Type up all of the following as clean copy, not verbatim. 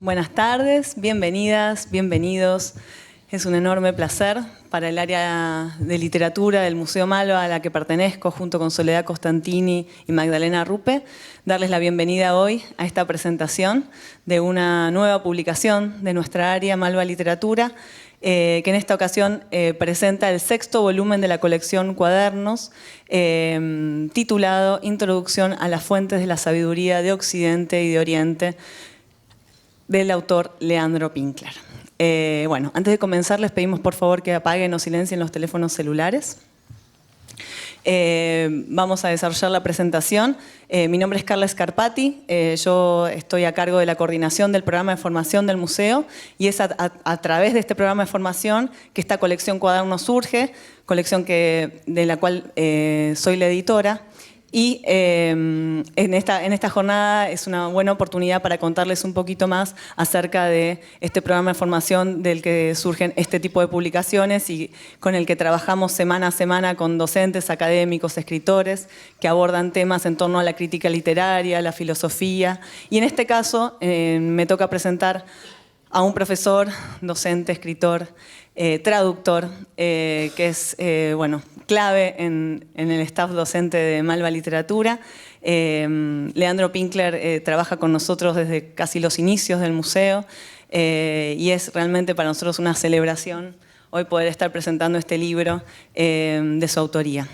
Buenas tardes, bienvenidas, bienvenidos. Es un enorme placer para el área de literatura del Museo Malva, a la que pertenezco, junto con Soledad Costantini y Magdalena Ruppe, darles la bienvenida hoy a esta presentación de una nueva publicación de nuestra área Malva Literatura, que en esta ocasión presenta el 6º volumen de la colección Cuadernos, titulado Introducción a las fuentes de la sabiduría de Occidente y de Oriente, del autor Leandro Pinkler. Bueno, antes de comenzar les pedimos por favor que apaguen o silencien los teléfonos celulares. Vamos a desarrollar la presentación. Mi nombre es Carla Scarpati, yo estoy a cargo de la coordinación del programa de formación del museo y es a través de este programa de formación que esta colección Cuadernos surge, colección de la cual soy la editora. Y en esta jornada es una buena oportunidad para contarles un poquito más acerca de este programa de formación del que surgen este tipo de publicaciones y con el que trabajamos semana a semana con docentes, académicos, escritores que abordan temas en torno a la crítica literaria, la filosofía. Y en este caso me toca presentar a un profesor, docente, escritor, traductor, que es clave en el staff docente de Malva Literatura. Leandro Pinkler trabaja con nosotros desde casi los inicios del museo y es realmente para nosotros una celebración hoy poder estar presentando este libro de su autoría.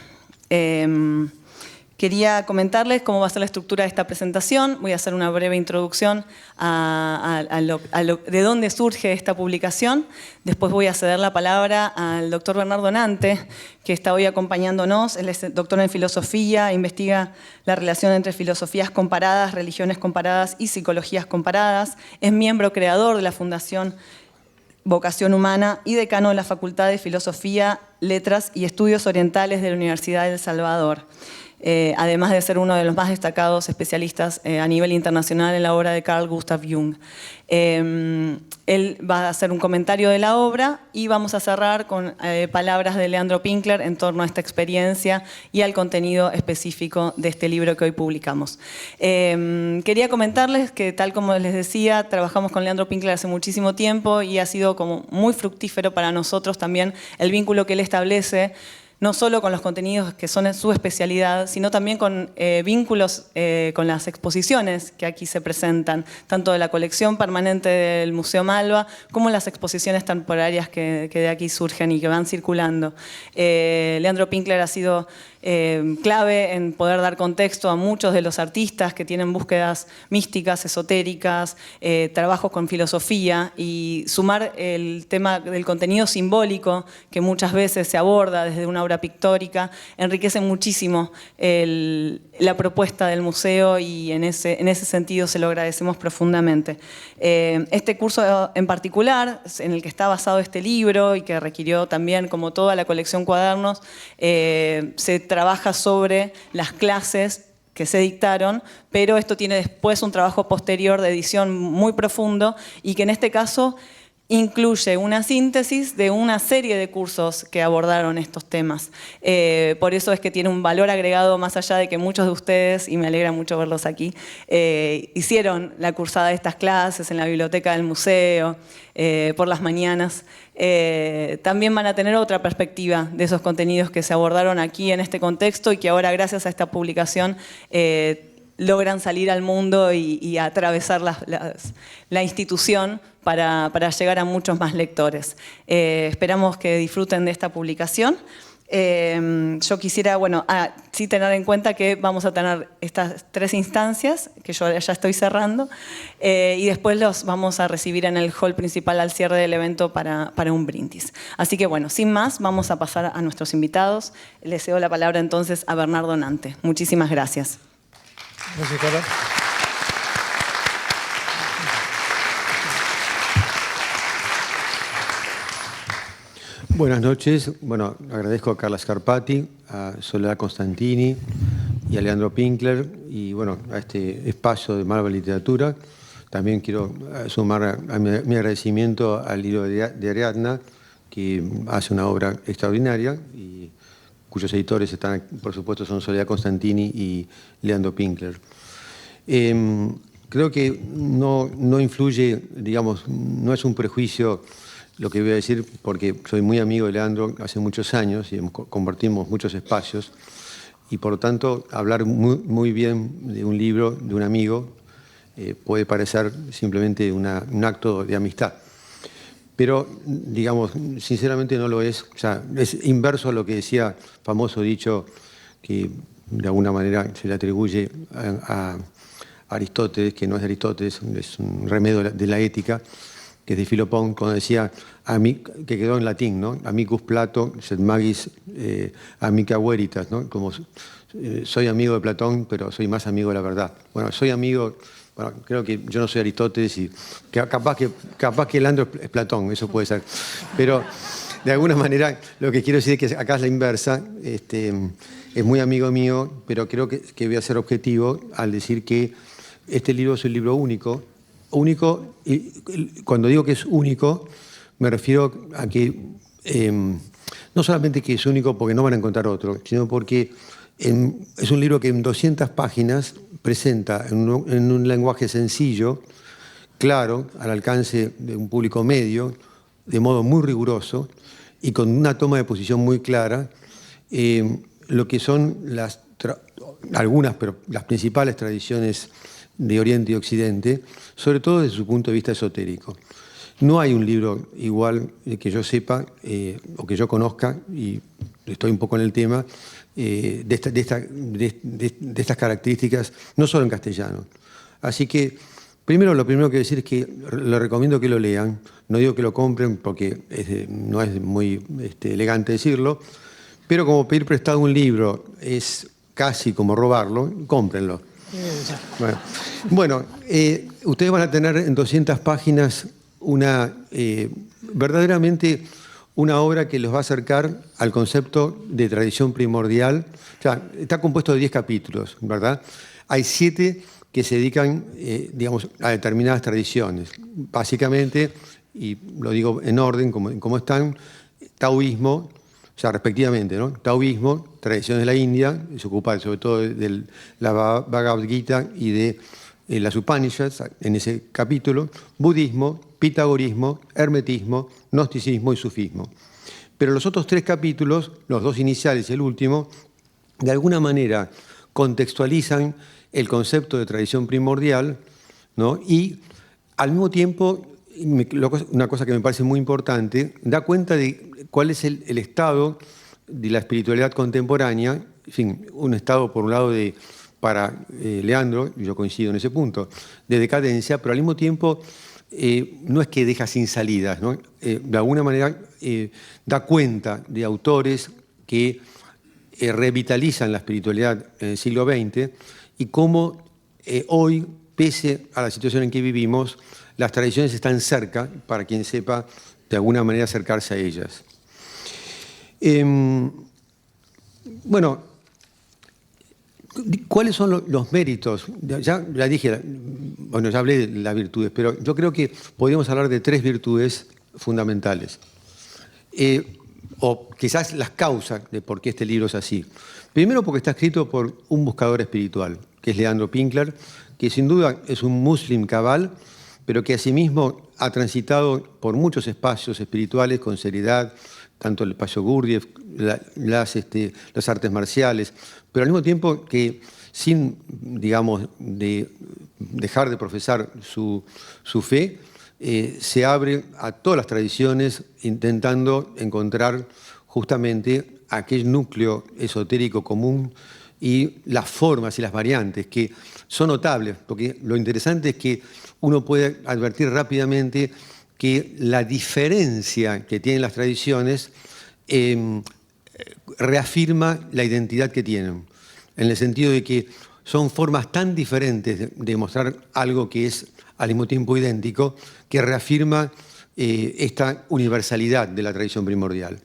Quería comentarles cómo va a ser la estructura de esta presentación. Voy a hacer una breve introducción de dónde surge esta publicación. Después voy a ceder la palabra al doctor Bernardo Nante, que está hoy acompañándonos. Él es doctor en filosofía, investiga la relación entre filosofías comparadas, religiones comparadas y psicologías comparadas. Es miembro creador de la Fundación Vocación Humana y decano de la Facultad de Filosofía, Letras y Estudios Orientales de la Universidad de El Salvador. Además de ser uno de los más destacados especialistas a nivel internacional en la obra de Carl Gustav Jung. Él va a hacer un comentario de la obra y vamos a cerrar con palabras de Leandro Pinkler en torno a esta experiencia y al contenido específico de este libro que hoy publicamos. Quería comentarles que, tal como les decía, trabajamos con Leandro Pinkler hace muchísimo tiempo y ha sido como muy fructífero para nosotros también el vínculo que él establece, no solo con los contenidos que son su especialidad, sino también con vínculos con las exposiciones que aquí se presentan, tanto de la colección permanente del Museo Malva, como las exposiciones temporarias que de aquí surgen y que van circulando. Leandro Pinkler ha sido clave en poder dar contexto a muchos de los artistas que tienen búsquedas místicas, esotéricas, trabajos con filosofía, y sumar el tema del contenido simbólico que muchas veces se aborda desde una obra pictórica, enriquece muchísimo la propuesta del museo y en ese sentido se lo agradecemos profundamente. Este curso en particular, en el que está basado este libro y que requirió también, como toda la colección Cuadernos, se trabaja sobre las clases que se dictaron, pero esto tiene después un trabajo posterior de edición muy profundo y que en este caso incluye una síntesis de una serie de cursos que abordaron estos temas. Por eso es que tiene un valor agregado, más allá de que muchos de ustedes, y me alegra mucho verlos aquí, hicieron la cursada de estas clases en la biblioteca del museo, por las mañanas. También van a tener otra perspectiva de esos contenidos que se abordaron aquí en este contexto y que ahora, gracias a esta publicación, logran salir al mundo y atravesar la institución para llegar a muchos más lectores. Esperamos que disfruten de esta publicación. Yo quisiera, sí tener en cuenta que vamos a tener estas 3 instancias, que yo ya estoy cerrando, y después los vamos a recibir en el hall principal al cierre del evento para un brindis. Así que sin más, vamos a pasar a nuestros invitados. Les cedo la palabra entonces a Bernardo Nante. Muchísimas gracias. Gracias, Carla. Buenas noches. Agradezco a Carla Scarpati, a Soledad Costantini y a Leandro Pinkler y a este espacio de Malva Literatura. También quiero sumar a mi agradecimiento al libro de Ariadna, que hace una obra extraordinaria y cuyos editores están, por supuesto, son Soledad Costantini y Leandro Pinkler. creo que no influye, digamos, no es un prejuicio lo que voy a decir, porque soy muy amigo de Leandro hace muchos años y compartimos muchos espacios, y por lo tanto hablar muy bien de un libro, de un amigo, puede parecer simplemente un acto de amistad. Pero, digamos, sinceramente no lo es. O sea, es inverso a lo que decía famoso dicho que de alguna manera se le atribuye a Aristóteles, que no es de Aristóteles, es un remedio de la ética, que es de Filopón, cuando decía, que quedó en latín, ¿no? Amicus Plato, sed magis amica veritas, ¿no? Como soy amigo de Platón, pero soy más amigo de la verdad. Bueno, soy amigo... Bueno, creo que yo no soy Aristóteles y capaz que Leandro es Platón, eso puede ser. Pero de alguna manera lo que quiero decir es que acá es la inversa. Es muy amigo mío, pero creo que voy a ser objetivo al decir que este libro es un libro único. Único, y cuando digo que es único, me refiero a que no solamente que es único porque no van a encontrar otro, sino porque es un libro que en 200 páginas presenta en un lenguaje sencillo, claro, al alcance de un público medio, de modo muy riguroso y con una toma de posición muy clara, lo que son algunas, pero las principales tradiciones de Oriente y Occidente, sobre todo desde su punto de vista esotérico. No hay un libro igual que yo sepa o que yo conozca, y estoy un poco en el tema, de estas características, no solo en castellano. Así que, lo primero que decir es que les recomiendo que lo lean. No digo que lo compren porque no es muy elegante decirlo, pero como pedir prestado un libro es casi como robarlo, cómprenlo. Bueno, ustedes van a tener en 200 páginas verdaderamente una obra que los va a acercar al concepto de tradición primordial. O sea, está compuesto de 10 capítulos, ¿verdad? Hay 7 que se dedican, digamos, a determinadas tradiciones. Básicamente, y lo digo en orden, como están, taoísmo, o sea, respectivamente, ¿no? Taoísmo, tradiciones de la India, se ocupa sobre todo de la Bhagavad Gita y de las Upanishads en ese capítulo, budismo, pitagorismo, hermetismo, gnosticismo y sufismo. Pero los otros 3 capítulos, los 2 iniciales y el último, de alguna manera contextualizan el concepto de tradición primordial, ¿no? Y al mismo tiempo, una cosa que me parece muy importante, da cuenta de cuál es el estado de la espiritualidad contemporánea, en fin, un estado por un lado para Leandro, y yo coincido en ese punto, de decadencia, pero al mismo tiempo no es que deja sin salidas, ¿no? De alguna manera da cuenta de autores que revitalizan la espiritualidad en el siglo XX y cómo hoy, pese a la situación en que vivimos, las tradiciones están cerca para quien sepa de alguna manera acercarse a ellas. Bueno, ¿cuáles son los méritos? Ya dije, bueno, ya hablé de las virtudes, pero yo creo que podríamos hablar de 3 virtudes fundamentales. O quizás las causas de por qué este libro es así. Primero porque está escrito por un buscador espiritual, que es Leandro Pinkler, que sin duda es un muslim cabal, pero que asimismo ha transitado por muchos espacios espirituales con seriedad, tanto el espacio Gurdjieff, las artes marciales, pero al mismo tiempo que sin, digamos, dejar de profesar su fe, se abre a todas las tradiciones intentando encontrar justamente aquel núcleo esotérico común y las formas y las variantes que son notables, porque lo interesante es que uno puede advertir rápidamente que la diferencia que tienen las tradiciones reafirma la identidad que tienen, en el sentido de que son formas tan diferentes de mostrar algo que es al mismo tiempo idéntico, que reafirma esta universalidad de la tradición primordial.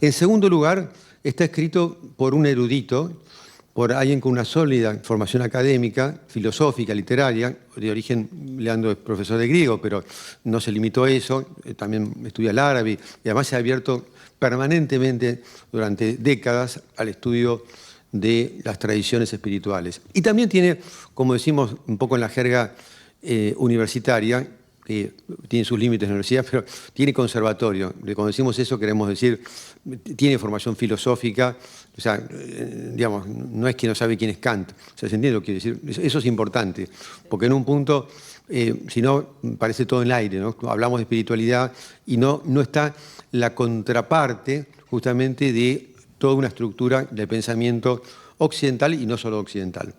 En segundo lugar, está escrito por un erudito, por alguien con una sólida formación académica, filosófica, literaria, de origen, Leandro es profesor de griego, pero no se limitó a eso, también estudia el árabe y además se ha abierto permanentemente durante décadas al estudio de las tradiciones espirituales. Y también tiene, como decimos un poco en la jerga universitaria, que tiene sus límites en la universidad, pero tiene conservatorio. Cuando decimos eso queremos decir, tiene formación filosófica, o sea, digamos, no es que no sabe quién es Kant, o sea, ¿se entiende lo que quiero decir? Eso es importante, porque en un punto, si no, parece todo en el aire, ¿no? Hablamos de espiritualidad y no está la contraparte justamente de toda una estructura de pensamiento occidental y no solo occidental.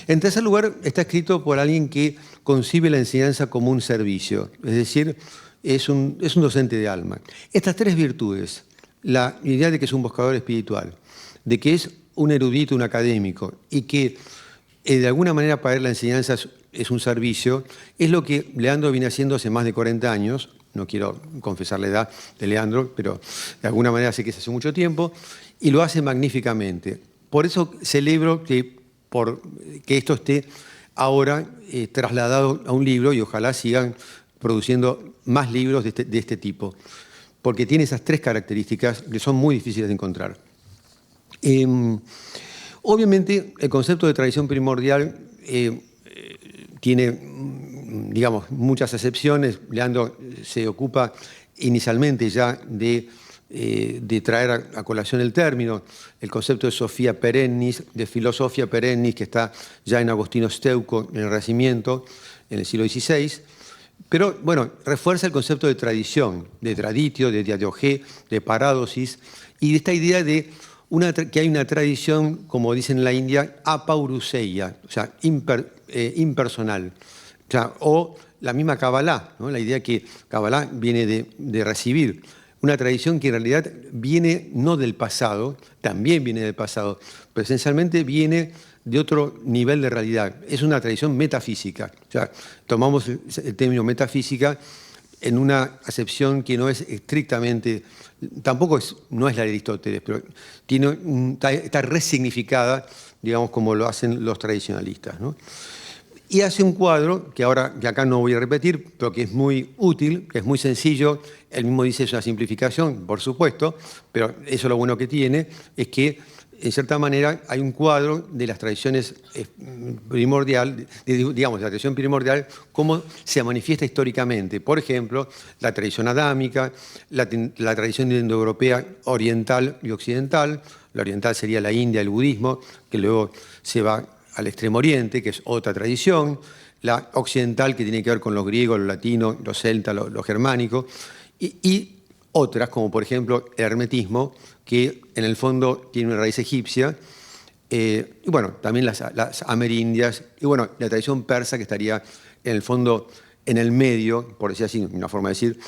En tercer lugar, está escrito por alguien que concibe la enseñanza como un servicio, es decir, es un docente de alma. Estas tres virtudes, la idea de que es un buscador espiritual, de que es un erudito, un académico, y que de alguna manera para él la enseñanza es un servicio, es lo que Leandro viene haciendo hace más de 40 años, no quiero confesar la edad de Leandro, pero de alguna manera sé que es hace mucho tiempo, y lo hace magníficamente. Por eso celebro que esto esté ahora trasladado a un libro y ojalá sigan produciendo más libros de este tipo, porque tiene esas tres características que son muy difíciles de encontrar. Obviamente, el concepto de tradición primordial tiene, digamos, muchas excepciones. Leandro se ocupa inicialmente ya de traer a colación el término, el concepto de Sophia perennis, de filosofia perennis, que está ya en Agostino Steuco, en el Renacimiento, en el siglo XVI. Pero, bueno, refuerza el concepto de tradición, de traditio, de diadiogé, de paradosis, y de esta idea de que hay una tradición, como dicen en la India, apauruseia, o sea, impersonal, o la misma Kabbalah, ¿no? La idea que Kabbalah viene de recibir. Una tradición que en realidad viene no del pasado, también viene del pasado, pero esencialmente viene de otro nivel de realidad. Es una tradición metafísica. O sea, tomamos el término metafísica en una acepción que no es estrictamente, tampoco no es la de Aristóteles, pero está resignificada, digamos, como lo hacen los tradicionalistas, ¿no? Y hace un cuadro, que acá no voy a repetir, pero que es muy útil, que es muy sencillo. Él mismo dice es una simplificación, por supuesto, pero eso lo bueno que tiene es que, en cierta manera, hay un cuadro de las tradiciones primordial, digamos, de la tradición primordial, cómo se manifiesta históricamente. Por ejemplo, la tradición adámica, la tradición indoeuropea oriental y occidental. La oriental sería la India, el budismo, que luego se va al Extremo Oriente, que es otra tradición, la occidental, que tiene que ver con los griegos, los latinos, los celtas, los germánicos, y otras, como por ejemplo el hermetismo, que en el fondo tiene una raíz egipcia, y bueno, también las amerindias, y bueno, la tradición persa, que estaría en el fondo en el medio, por decir así, una forma de decir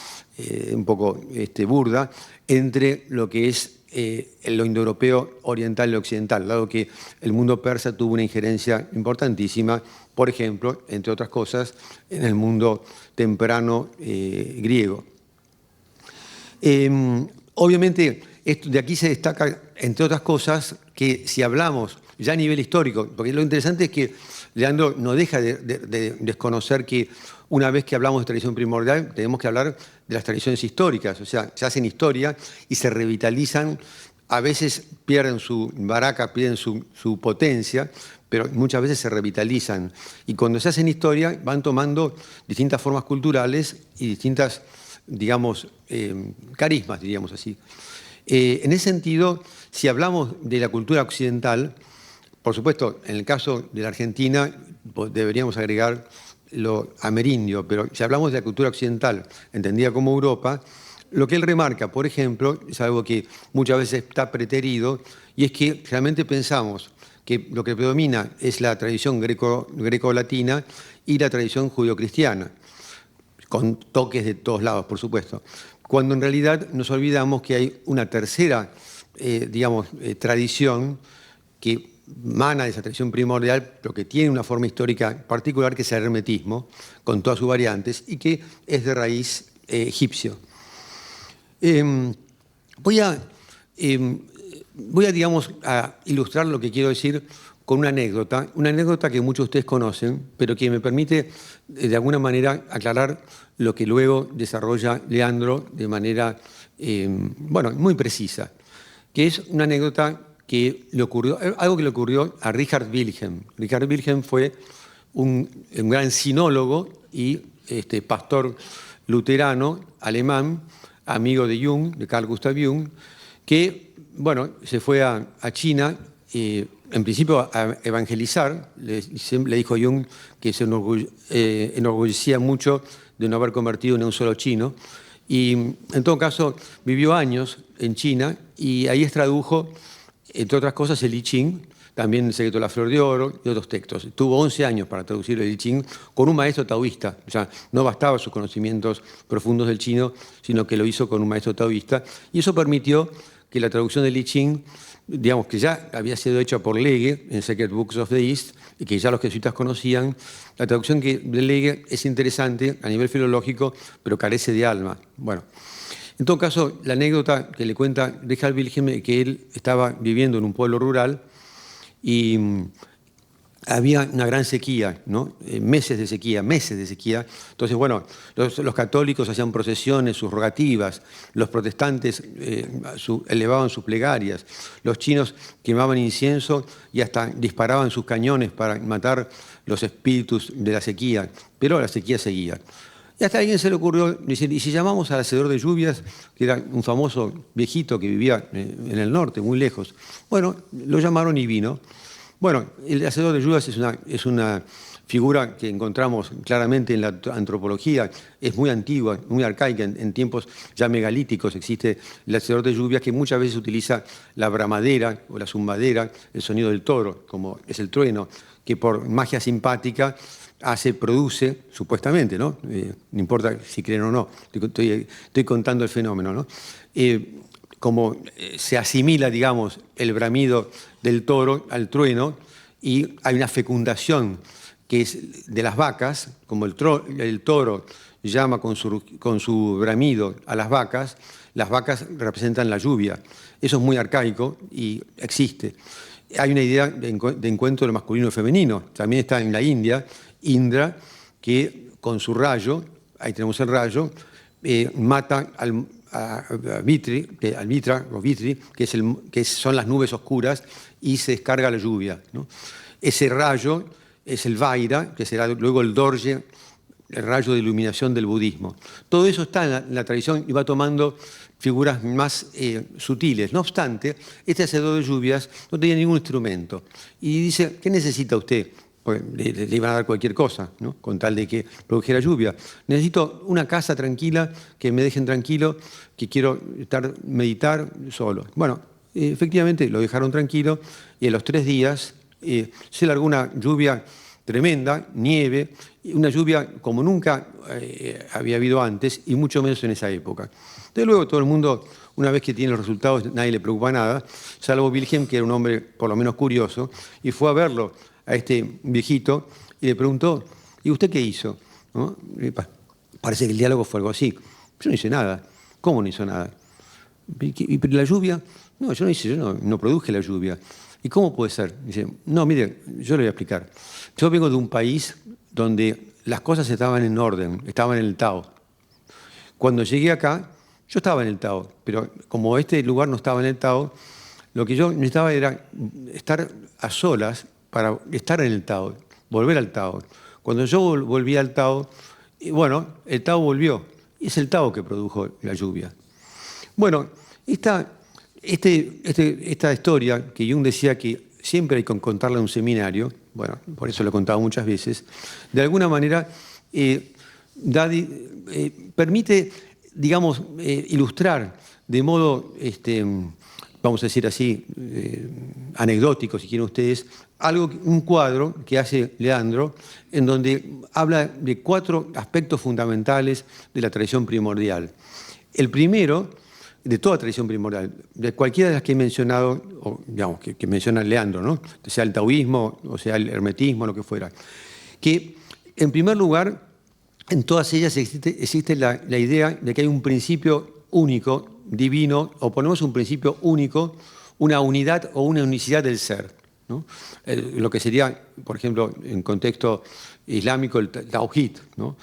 un poco burda, entre lo que es lo indoeuropeo oriental y occidental, dado que el mundo persa tuvo una injerencia importantísima, por ejemplo, entre otras cosas, en el mundo temprano griego. Obviamente, de aquí se destaca, entre otras cosas, que si hablamos ya a nivel histórico, porque lo interesante es que Leandro no deja de desconocer que una vez que hablamos de tradición primordial, tenemos que hablar de las tradiciones históricas, o sea, se hacen historia y se revitalizan, a veces pierden su baraca, pierden su potencia, pero muchas veces se revitalizan. Y cuando se hacen historia, van tomando distintas formas culturales y distintas, digamos, carismas, diríamos así. En ese sentido, si hablamos de la cultura occidental, por supuesto, en el caso de la Argentina, deberíamos agregar lo amerindio, pero si hablamos de la cultura occidental, entendida como Europa, lo que él remarca, por ejemplo, es algo que muchas veces está preterido, y es que realmente pensamos que lo que predomina es la tradición greco-latina y la tradición judio-cristiana, con toques de todos lados, por supuesto, cuando en realidad nos olvidamos que hay una tercera, tradición que mana de esa tradición primordial, pero que tiene una forma histórica particular, que es el hermetismo, con todas sus variantes, y que es de raíz egipcio. Voy a, digamos, a ilustrar lo que quiero decir con una anécdota que muchos de ustedes conocen, pero que me permite, de alguna manera, aclarar lo que luego desarrolla Leandro de manera, muy precisa, que es una anécdota que le ocurrió, algo que le ocurrió a Richard Wilhelm. Richard Wilhelm fue un gran sinólogo y pastor luterano alemán, amigo de Jung, de Carl Gustav Jung, que, bueno, se fue a China, en principio a evangelizar. Le dijo a Jung que se enorgullecía mucho de no haber convertido en un solo chino. Y, en todo caso, vivió años en China y ahí tradujo, entre otras cosas, el I Ching, también El secreto de la flor de oro y otros textos. Tuvo 11 años para traducir el I Ching con un maestro taoísta. O sea, no bastaba sus conocimientos profundos del chino, sino que lo hizo con un maestro taoísta. Y eso permitió que la traducción del I Ching, digamos que ya había sido hecha por Legge en Sacred Books of the East, y que ya los jesuitas conocían. La traducción de Legge es interesante a nivel filológico, pero carece de alma. Bueno, en todo caso, la anécdota que le cuenta Richard Wilhelm es que él estaba viviendo en un pueblo rural y había una gran sequía, ¿no? Meses de sequía. Entonces, bueno, los católicos hacían procesiones, sus rogativas, los protestantes elevaban sus plegarias, los chinos quemaban incienso y hasta disparaban sus cañones para matar los espíritus de la sequía, pero la sequía seguía. Y hasta a alguien se le ocurrió decir, ¿y si llamamos al hacedor de lluvias, que era un famoso viejito que vivía en el norte, muy lejos? Bueno, lo llamaron y vino. Bueno, el hacedor de lluvias es una figura que encontramos claramente en la antropología, es muy antigua, muy arcaica, en tiempos ya megalíticos existe el hacedor de lluvias que muchas veces utiliza la bramadera o la zumbadera, el sonido del toro, como es el trueno, que por magia simpática produce, supuestamente, ¿no? No importa si creen o no, estoy contando el fenómeno, ¿no? Como se asimila, digamos, el bramido del toro al trueno y hay una fecundación que es de las vacas, como el toro llama con su bramido a las vacas representan la lluvia. Eso es muy arcaico y existe. Hay una idea de encuentro de lo masculino y femenino. También está en la India, Indra, que con su rayo, ahí tenemos el rayo, mata al Vitri, que son las nubes oscuras, y se descarga la lluvia, ¿no? Ese rayo es el Vaira, que será luego el Dorje, el rayo de iluminación del budismo. Todo eso está en la tradición y va tomando figuras más sutiles. No obstante, este hacedor de lluvias no tenía ningún instrumento. Y dice, ¿qué necesita usted? Pues le iban a dar cualquier cosa, ¿no? Con tal de que produjera lluvia. Necesito una casa tranquila, que me dejen tranquilo, que quiero meditar solo. Bueno, efectivamente lo dejaron tranquilo y a los 3 días se largó una lluvia tremenda, nieve, una lluvia como nunca había habido antes y mucho menos en esa época. De luego todo el mundo, una vez que tiene los resultados, nadie le preocupa nada, salvo Wilhelm, que era un hombre por lo menos curioso, y fue a verlo a este viejito y le preguntó, ¿y usted qué hizo? ¿No? Parece que el diálogo fue algo así. Yo no hice nada. ¿Cómo no hizo nada? ¿Y la lluvia? No, yo no produje la lluvia. ¿Y cómo puede ser? Dice, no, mire, yo le voy a explicar. Yo vengo de un país donde las cosas estaban en orden, estaban en el Tao. Cuando llegué acá, yo estaba en el Tao, pero como este lugar no estaba en el Tao, lo que yo necesitaba era estar a solas para estar en el Tao, volver al Tao. Cuando yo volví al Tao, bueno, el Tao volvió. Es el Tao que produjo la lluvia. Bueno, esta historia que Jung decía que siempre hay que contarla en un seminario, bueno, por eso lo he contado muchas veces, de alguna manera permite, digamos, ilustrar de modo, vamos a decir así, anecdótico, si quieren ustedes, un cuadro que hace Leandro, en donde habla de 4 aspectos fundamentales de la tradición primordial. El primero, de toda tradición primordial, de cualquiera de las que he mencionado, o digamos, que menciona Leandro, ¿no? Sea el taoísmo, o sea el hermetismo, lo que fuera, que en primer lugar, en todas ellas existe la idea de que hay un principio único, divino, o ponemos un principio único, una unidad o una unicidad del ser, ¿no? Lo que sería, por ejemplo, en contexto islámico, el tawhid, ¿no?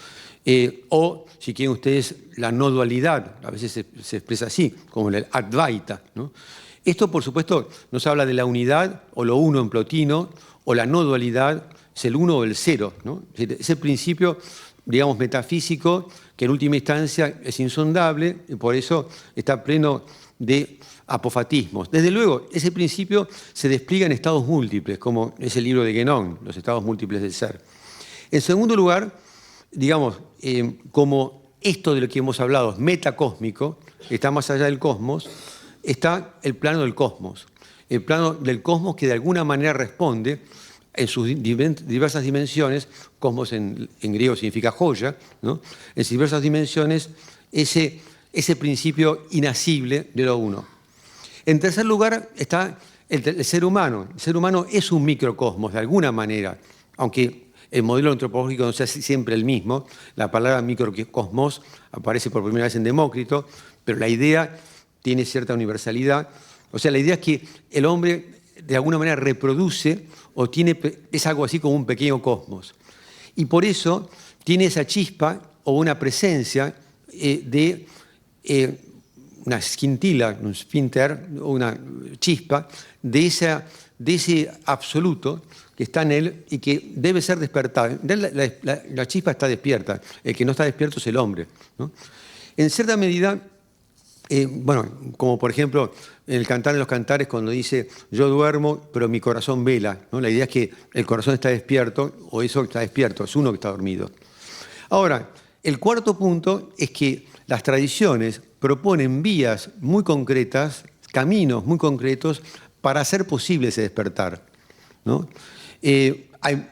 O, si quieren ustedes, la no dualidad, a veces se expresa así, como el Advaita, ¿no? Esto, por supuesto, nos habla de la unidad o lo uno en plotino, o la no dualidad, es el 1 o el 0, ¿no? Ese principio, digamos, metafísico, que en última instancia es insondable y por eso está pleno de apofatismos. Desde luego, ese principio se despliega en estados múltiples, como es el libro de Guénon, los estados múltiples del ser. En segundo lugar, digamos, como esto de lo que hemos hablado es metacósmico, está más allá del cosmos, está el plano del cosmos. El plano del cosmos que de alguna manera responde en sus diversas dimensiones, cosmos en griego significa joya, ¿no? En sus diversas dimensiones, ese principio inasible de lo uno. En tercer lugar está el ser humano. El ser humano es un microcosmos de alguna manera, aunque el modelo antropológico no sea siempre el mismo. La palabra microcosmos aparece por primera vez en Demócrito, pero la idea tiene cierta universalidad. O sea, la idea es que el hombre de alguna manera reproduce o es algo así como un pequeño cosmos. Y por eso tiene esa chispa o una presencia de una esquintila, un esfínter, una chispa de ese absoluto que está en él y que debe ser despertado. La chispa está despierta, el que no está despierto es el hombre, ¿no? En cierta medida, bueno, como por ejemplo en el Cantar de los Cantares cuando dice yo duermo pero mi corazón vela, ¿no? La idea es que el corazón está despierto o eso está despierto, es uno que está dormido. Ahora, el cuarto punto es que las tradiciones proponen vías muy concretas, caminos muy concretos para hacer posible ese despertar, ¿no? Hay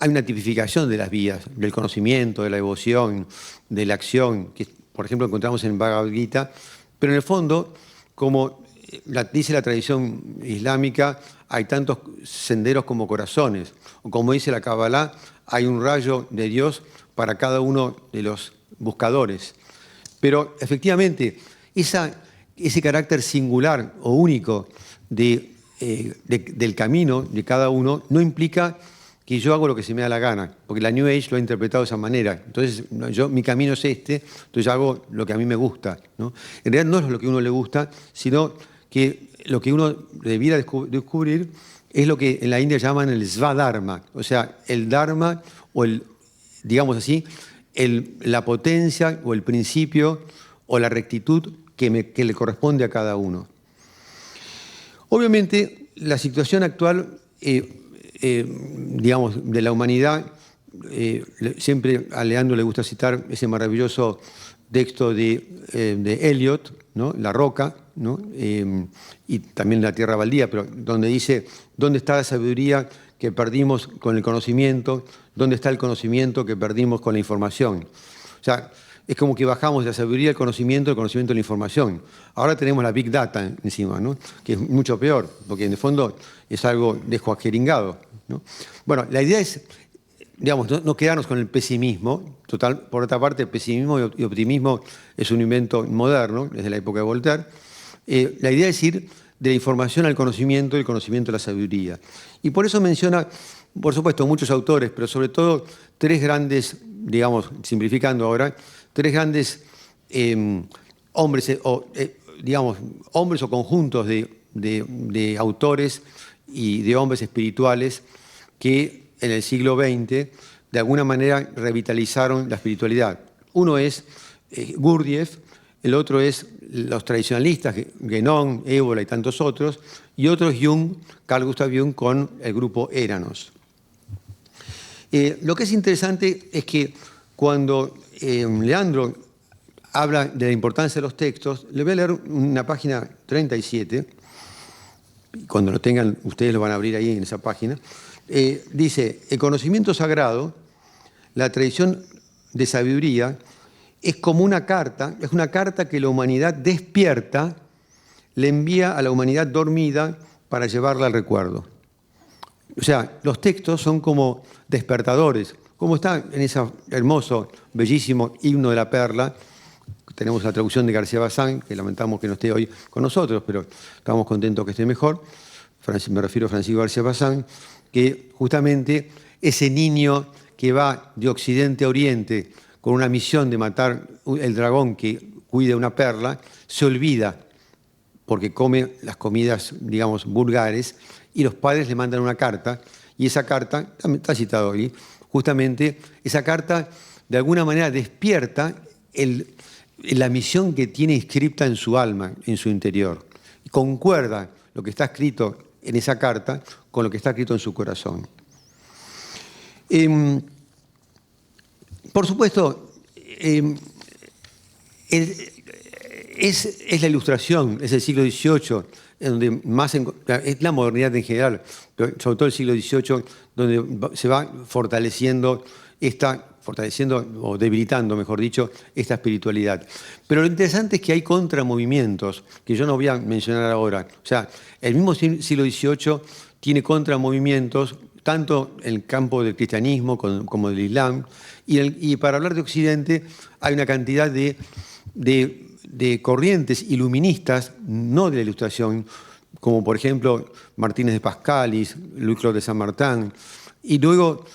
una tipificación de las vías, del conocimiento, de la devoción, de la acción, que por ejemplo encontramos en Bhagavad Gita, pero en el fondo, como dice la tradición islámica, hay tantos senderos como corazones, o como dice la Kabbalah, hay un rayo de Dios para cada uno de los buscadores. Pero efectivamente, ese carácter singular o único del camino de cada uno no implica que yo hago lo que se me da la gana, porque la New Age lo ha interpretado de esa manera. Entonces, mi camino es entonces yo hago lo que a mí me gusta, ¿no? En realidad no es lo que a uno le gusta, sino que lo que uno debiera descubrir es lo que en la India llaman el Svadharma, o sea, el Dharma o digamos así, la potencia o el principio o la rectitud que le corresponde a cada uno. Obviamente, la situación actual, digamos, de la humanidad, siempre a Leandro le gusta citar ese maravilloso texto de Eliot, ¿no? La roca, ¿no? Y también la tierra baldía, pero donde dice, ¿dónde está la sabiduría que perdimos con el conocimiento? ¿Dónde está el conocimiento que perdimos con la información? O sea, es como que bajamos de la sabiduría al conocimiento de la información. Ahora tenemos la Big Data encima, ¿no? Que es mucho peor, porque en el fondo es algo descuajeringado, ¿no? Bueno, la idea es, digamos, no quedarnos con el pesimismo. Total, por otra parte, el pesimismo y optimismo es un invento moderno, desde la época de Voltaire. La idea es ir de la información al conocimiento y el conocimiento a la sabiduría. Y por eso menciona, por supuesto, muchos autores, pero sobre todo tres grandes, digamos, simplificando ahora, tres grandes hombres, digamos, hombres o conjuntos de autores y de hombres espirituales que en el siglo XX de alguna manera revitalizaron la espiritualidad. Uno es Gurdjieff, el otro es los tradicionalistas, Guénon, Évola y tantos otros, y otro es Jung, Carl Gustav Jung, con el grupo Éranos. Lo que es interesante es que cuando Leandro habla de la importancia de los textos, le voy a leer una página 37, cuando lo tengan ustedes lo van a abrir ahí en esa página. Dice, el conocimiento sagrado, la tradición de sabiduría, es como una carta, es una carta que la humanidad despierta, le envía a la humanidad dormida para llevarla al recuerdo. O sea, los textos son como despertadores, como está en ese hermoso, bellísimo himno de la perla. Tenemos la traducción de García Bazán, que lamentamos que no esté hoy con nosotros, pero estamos contentos que esté mejor. Me refiero a Francisco García Bazán, que justamente ese niño que va de occidente a oriente con una misión de matar el dragón que cuida una perla, se olvida porque come las comidas, digamos, vulgares, y los padres le mandan una carta, y esa carta, también está citado ahí, justamente esa carta de alguna manera despierta la misión que tiene inscripta en su alma, en su interior. Y concuerda lo que está escrito en esa carta con lo que está escrito en su corazón. Por supuesto, es la Ilustración, es el siglo XVIII, donde más es la modernidad en general, pero sobre todo el siglo XVIII, donde se va fortaleciendo o debilitando, mejor dicho, esta espiritualidad. Pero lo interesante es que hay contramovimientos, que yo no voy a mencionar ahora. O sea, el mismo siglo XVIII tiene contramovimientos, tanto en el campo del cristianismo como del islam, y para hablar de Occidente hay una cantidad de corrientes iluministas, no de la Ilustración, como por ejemplo Martínez de Pascalis, Louis-Claude de Saint-Martin, y luego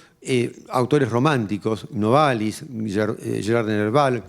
autores románticos, Novalis, Gerard de Nerval,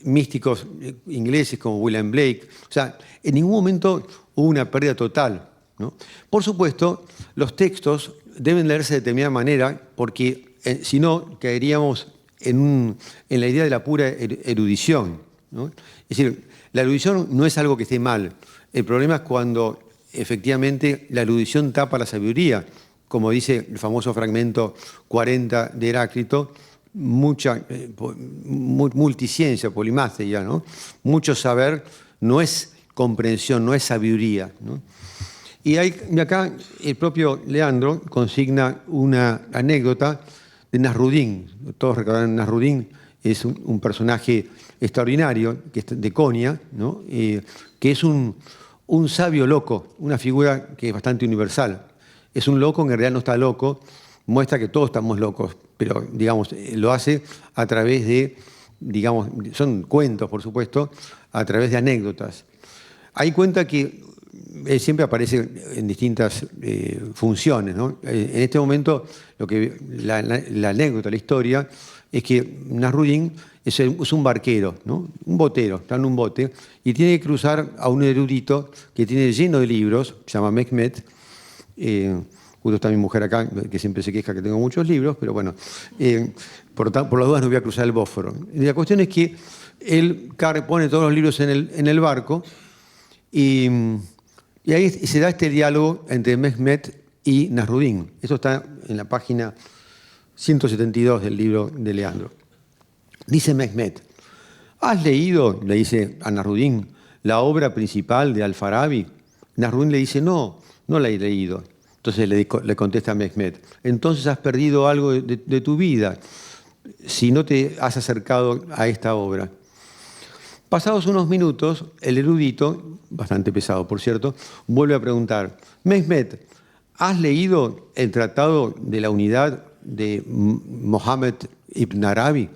místicos ingleses como William Blake. O sea, en ningún momento hubo una pérdida total, ¿no? Por supuesto, los textos deben leerse de determinada manera, porque si no, caeríamos en la idea de la pura erudición, ¿no? Es decir, la erudición no es algo que esté mal. El problema es cuando efectivamente la erudición tapa la sabiduría. Como dice el famoso fragmento 40 de Heráclito, multiciencia, polimasteia, ¿no? Mucho saber no es comprensión, no es sabiduría, ¿no? Y acá el propio Leandro consigna una anécdota de Nasrudín. Todos recordarán Nasrudín, es un personaje extraordinario de Konya, ¿no? Que es un sabio loco, una figura que es bastante universal. Es un loco, en realidad no está loco, muestra que todos estamos locos, pero digamos, lo hace a través de, digamos, son cuentos, por supuesto, a través de anécdotas. Ahí cuenta que él siempre aparece en distintas funciones, ¿no? En este momento, la anécdota, la historia, es que Nasrudín es un barquero, ¿no? Un botero, está en un bote, y tiene que cruzar a un erudito que tiene lleno de libros, se llama Mehmet. Justo está mi mujer acá, que siempre se queja que tengo muchos libros, pero bueno, por las dudas no voy a cruzar el Bósforo. Y la cuestión es que él pone todos los libros en el barco, y ahí se da este diálogo entre Mehmet y Nasrudín. Esto está en la página 172 del libro de Leandro. Dice Mehmet: ¿has leído, le dice a Nasrudín, la obra principal de Al-Farabi? Nasrudín le dice: no la he leído. Entonces le contesta a Mehmet: entonces has perdido algo de tu vida si no te has acercado a esta obra. Pasados unos minutos, el erudito, bastante pesado por cierto, vuelve a preguntar: Mehmet, ¿has leído el Tratado de la Unidad de Mohammed ibn Arabi?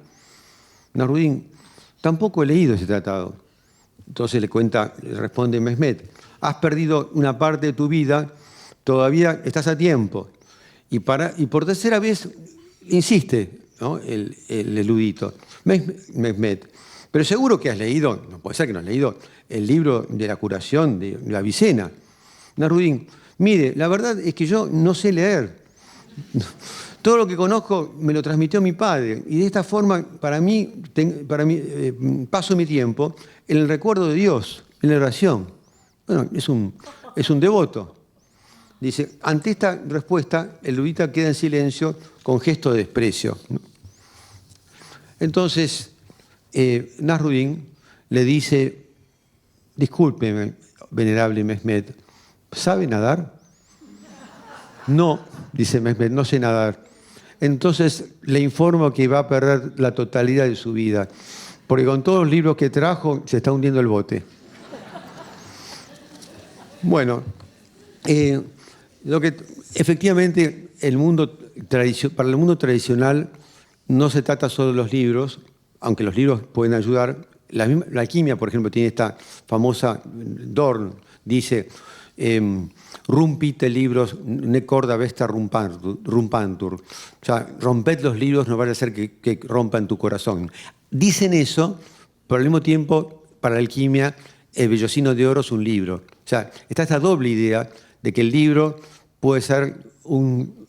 Nasrudín: tampoco he leído ese tratado. Entonces le responde Mehmet: has perdido una parte de tu vida, todavía estás a tiempo. Y por tercera vez insiste, ¿no? el erudito. Mehmet: pero seguro que has leído, no puede ser que no has leído, el libro de la curación de Avicena. Nasrudín: mire, la verdad es que yo no sé leer. Todo lo que conozco me lo transmitió mi padre, y de esta forma, para mí paso mi tiempo en el recuerdo de Dios, en la oración. Bueno, es un devoto. Dice, ante esta respuesta, el erudito queda en silencio con gesto de desprecio. Entonces, Nasrudín le dice: discúlpeme, venerable Mehmet, ¿sabe nadar? No, dice Mehmet, no sé nadar. Entonces le informo que va a perder la totalidad de su vida, porque con todos los libros que trajo se está hundiendo el bote. Bueno, efectivamente para el mundo tradicional no se trata solo de los libros, aunque los libros pueden ayudar. La alquimia, por ejemplo, tiene esta famosa Dorn, dice: rumpite libros, ne corda vesta rumpantur. O sea, romped los libros, no vaya a ser que rompan tu corazón. Dicen eso, pero al mismo tiempo, para la alquimia, el vellocino de oro es un libro. O sea, está esta doble idea de que el libro puede ser un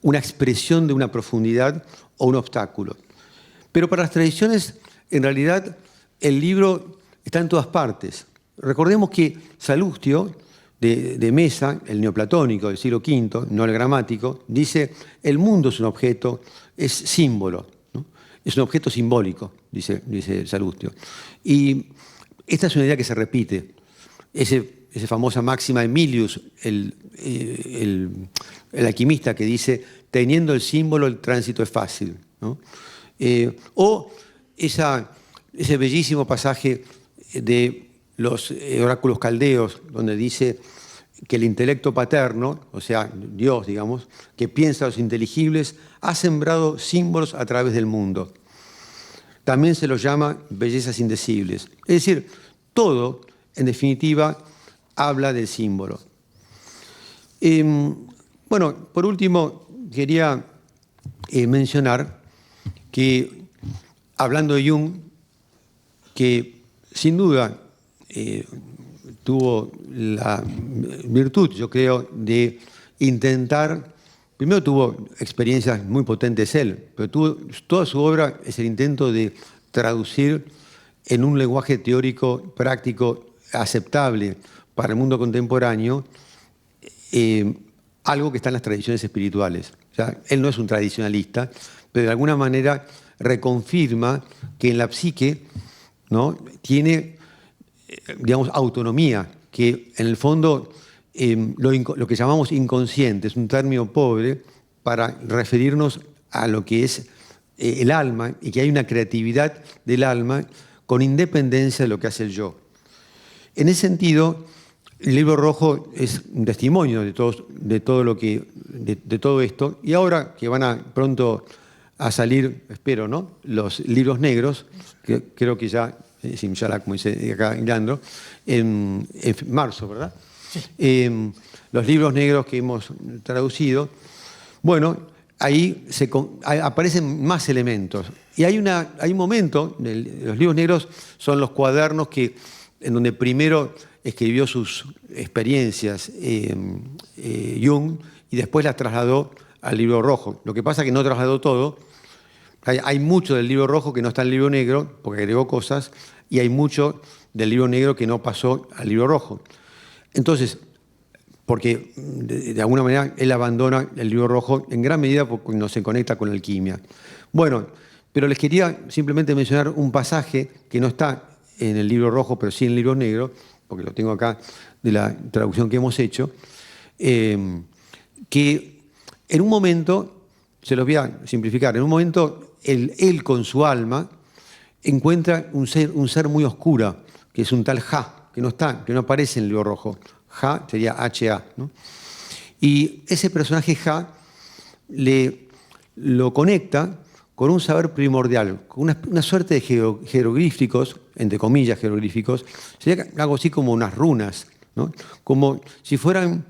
una expresión de una profundidad o un obstáculo. Pero para las tradiciones, en realidad, el libro está en todas partes. Recordemos que Salustio, de Mesa, el neoplatónico del siglo V, no el gramático, dice: el mundo es un objeto, es símbolo, ¿no? Es un objeto simbólico, dice Salustio. Y esta es una idea que se repite. Esa famosa máxima de Emilius, el alquimista, que dice: teniendo el símbolo, el tránsito es fácil, ¿no? O ese bellísimo pasaje de los oráculos caldeos, donde dice que el intelecto paterno, o sea, Dios, digamos, que piensa los inteligibles, ha sembrado símbolos a través del mundo. También se los llama bellezas indecibles. Es decir, todo, en definitiva, habla del símbolo. Bueno, por último, quería mencionar que, hablando de Jung, que sin duda tuvo la virtud, yo creo, de intentar, primero tuvo experiencias muy potentes él, pero toda su obra es el intento de traducir en un lenguaje teórico práctico aceptable para el mundo contemporáneo algo que está en las tradiciones espirituales. O sea, él no es un tradicionalista, pero de alguna manera reconfirma que en la psique, ¿no?, tiene, digamos, autonomía, que en el fondo lo que llamamos inconsciente es un término pobre para referirnos a lo que es el alma, y que hay una creatividad del alma con independencia de lo que hace el yo. En ese sentido, el Libro Rojo es un testimonio de todo esto, y ahora que van pronto a salir, espero, ¿no?, los libros negros, que creo que ya, como dice acá Leandro, en marzo, ¿verdad? Sí. Los libros negros que hemos traducido, bueno, ahí aparecen más elementos. Y hay un momento, los libros negros son los cuadernos en donde primero escribió sus experiencias Jung, y después las trasladó al Libro Rojo. Lo que pasa es que no trasladó todo. Hay mucho del Libro Rojo que no está en el Libro Negro, porque agregó cosas, y hay mucho del Libro Negro que no pasó al Libro Rojo. Entonces, porque de alguna manera él abandona el Libro Rojo en gran medida porque no se conecta con la alquimia. Bueno, pero les quería simplemente mencionar un pasaje que no está en el Libro Rojo, pero sí en el Libro Negro, porque lo tengo acá de la traducción que hemos hecho, que en un momento, se los voy a simplificar, en un momento él con su alma encuentra un ser muy oscuro, que es un tal Ja, que no aparece en el Libro Rojo. Ja sería H-A, ¿no? Y ese personaje Ja lo conecta con un saber primordial, con una suerte de jeroglíficos, entre comillas jeroglíficos, sería algo así como unas runas, ¿no?, como si fueran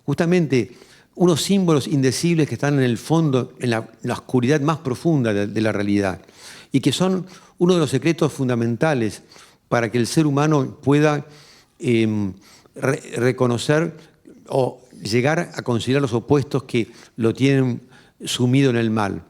justamente unos símbolos indecibles que están en el fondo, en la oscuridad más profunda de la realidad, y que son uno de los secretos fundamentales para que el ser humano pueda reconocer o llegar a considerar los opuestos que lo tienen sumido en el mal.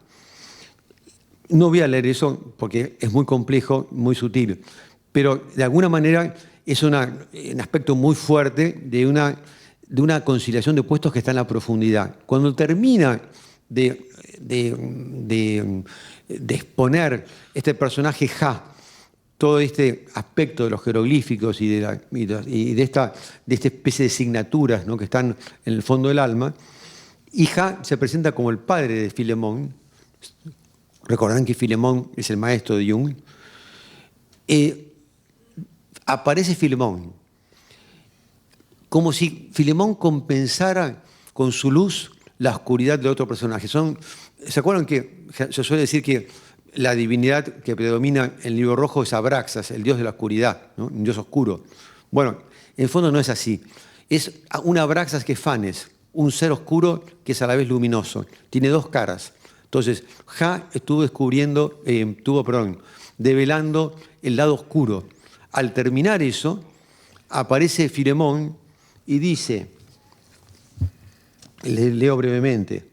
No voy a leer eso porque es muy complejo, muy sutil, pero de alguna manera es un aspecto muy fuerte de una conciliación de opuestos que está en la profundidad. Cuando termina de exponer este personaje Ja, todo este aspecto de los jeroglíficos y de esta especie de signaturas, ¿no?, que están en el fondo del alma, y Ja se presenta como el padre de Filemón. Recordarán que Filemón es el maestro de Jung. Aparece Filemón, como si Filemón compensara con su luz la oscuridad de otro personaje. ¿Se acuerdan que se suele decir que la divinidad que predomina en el Libro Rojo es Abraxas, el dios de la oscuridad, ¿no?, un dios oscuro? Bueno, en el fondo no es así. Es un Abraxas que es Fanes, un ser oscuro que es a la vez luminoso. Tiene dos caras. Entonces, Ja estuvo develando el lado oscuro. Al terminar eso, aparece Filemón y dice: leo brevemente.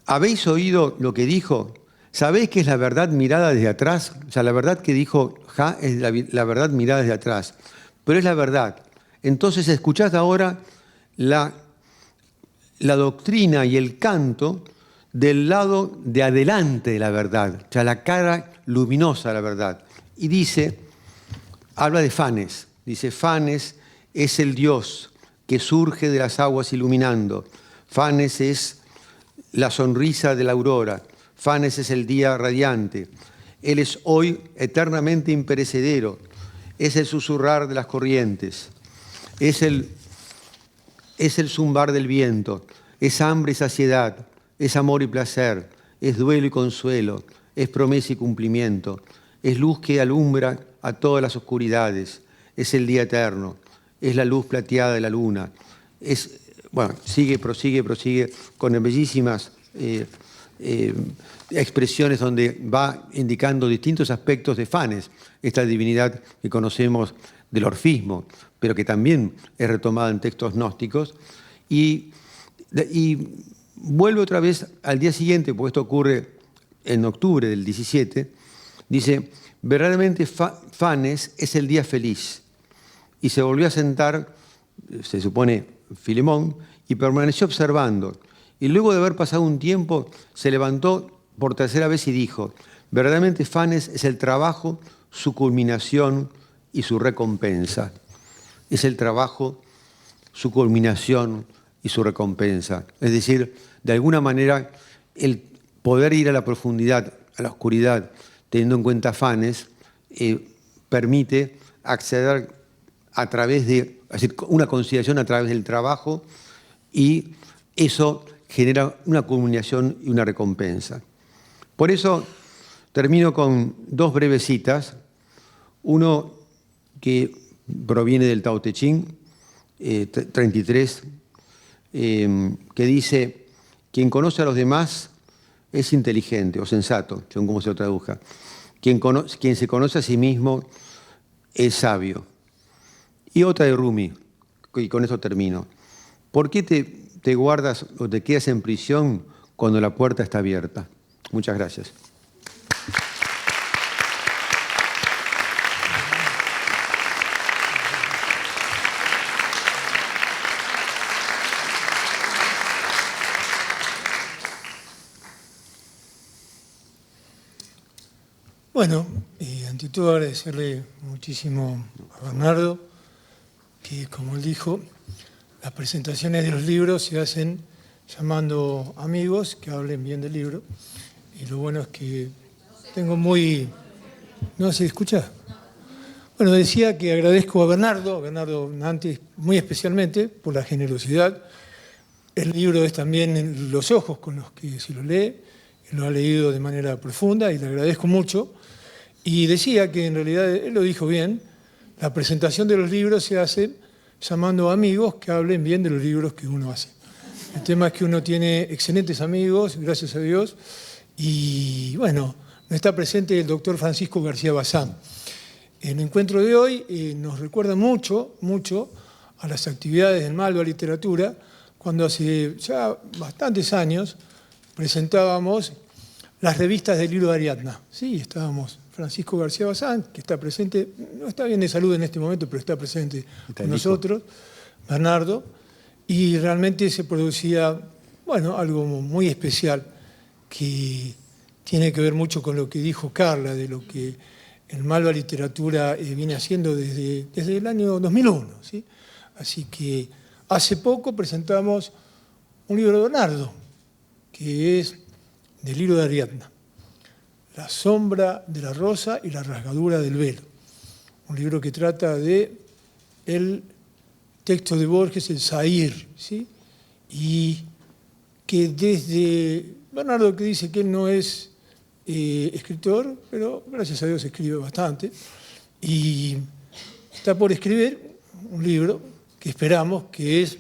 ¿Habéis oído lo que dijo? ¿Sabéis que es la verdad mirada desde atrás? O sea, la verdad que dijo Ja es la verdad mirada desde atrás. Pero es la verdad. Entonces escuchad ahora la doctrina y el canto del lado de adelante de la verdad, o sea, la cara luminosa de la verdad. Y dice, habla de Fanes, dice, Fanes es el Dios que surge de las aguas iluminando. Fanes es la sonrisa de la aurora. Fanes es el día radiante. Él es hoy eternamente imperecedero. Es el susurrar de las corrientes. Es el zumbar del viento. Es hambre y saciedad. Es amor y placer. Es duelo y consuelo. Es promesa y cumplimiento. Es luz que alumbra a todas las oscuridades. Es el día eterno. Es la luz plateada de la luna. Bueno, prosigue con bellísimas expresiones donde va indicando distintos aspectos de Fanes, esta divinidad que conocemos del orfismo, pero que también es retomada en textos gnósticos. Y vuelve otra vez al día siguiente, porque esto ocurre en octubre del 17, dice, verdaderamente Fanes es el día feliz. Y se volvió a sentar, se supone, Filemón, y permaneció observando. Y luego de haber pasado un tiempo, se levantó por tercera vez y dijo, verdaderamente Fanes es el trabajo, su culminación y su recompensa. Es el trabajo, su culminación y su recompensa. Es decir, de alguna manera, el poder ir a la profundidad, a la oscuridad, teniendo en cuenta Fanes, permite acceder a través de, es decir, una conciliación a través del trabajo, y eso genera una culminación y una recompensa. Por eso termino con dos breves citas. Uno que proviene del Tao Te Ching, 33, que dice, quien conoce a los demás es inteligente o sensato, según cómo se lo traduzca. Quien se conoce a sí mismo es sabio. Y otra de Rumi, y con eso termino. ¿Por qué te guardas o te quedas en prisión cuando la puerta está abierta? Muchas gracias. Bueno, ante todo agradecerle muchísimo a Bernardo, que como él dijo, las presentaciones de los libros se hacen llamando amigos que hablen bien del libro. Y lo bueno es que tengo muy... ¿No se escucha? Bueno, decía que agradezco a Bernardo Nantes muy especialmente por la generosidad. El libro es también los ojos con los que se lo lee. Lo ha leído de manera profunda y le agradezco mucho. Y decía que en realidad, él lo dijo bien, la presentación de los libros se hace llamando a amigos que hablen bien de los libros que uno hace. El tema es que uno tiene excelentes amigos, gracias a Dios, y bueno, no está presente el doctor Francisco García Bazán. El encuentro de hoy nos recuerda mucho a las actividades del Malva Literatura, cuando hace ya bastantes años presentábamos las revistas del Libro de Ariadna. Sí, estábamos Francisco García Bazán, que está presente, no está bien de salud en este momento, pero está presente con nosotros, Bernardo, y realmente se producía, bueno, algo muy especial que tiene que ver mucho con lo que dijo Carla, de lo que el Malva Literatura viene haciendo desde el año 2001. ¿Sí? Así que hace poco presentamos un libro de Bernardo, que es del Libro de Ariadna, La sombra de la rosa y la rasgadura del velo. Un libro que trata de el texto de Borges, el Zahir, ¿sí? Y que desde Bernardo, que dice que él no es escritor, pero gracias a Dios escribe bastante, y está por escribir un libro que esperamos, que es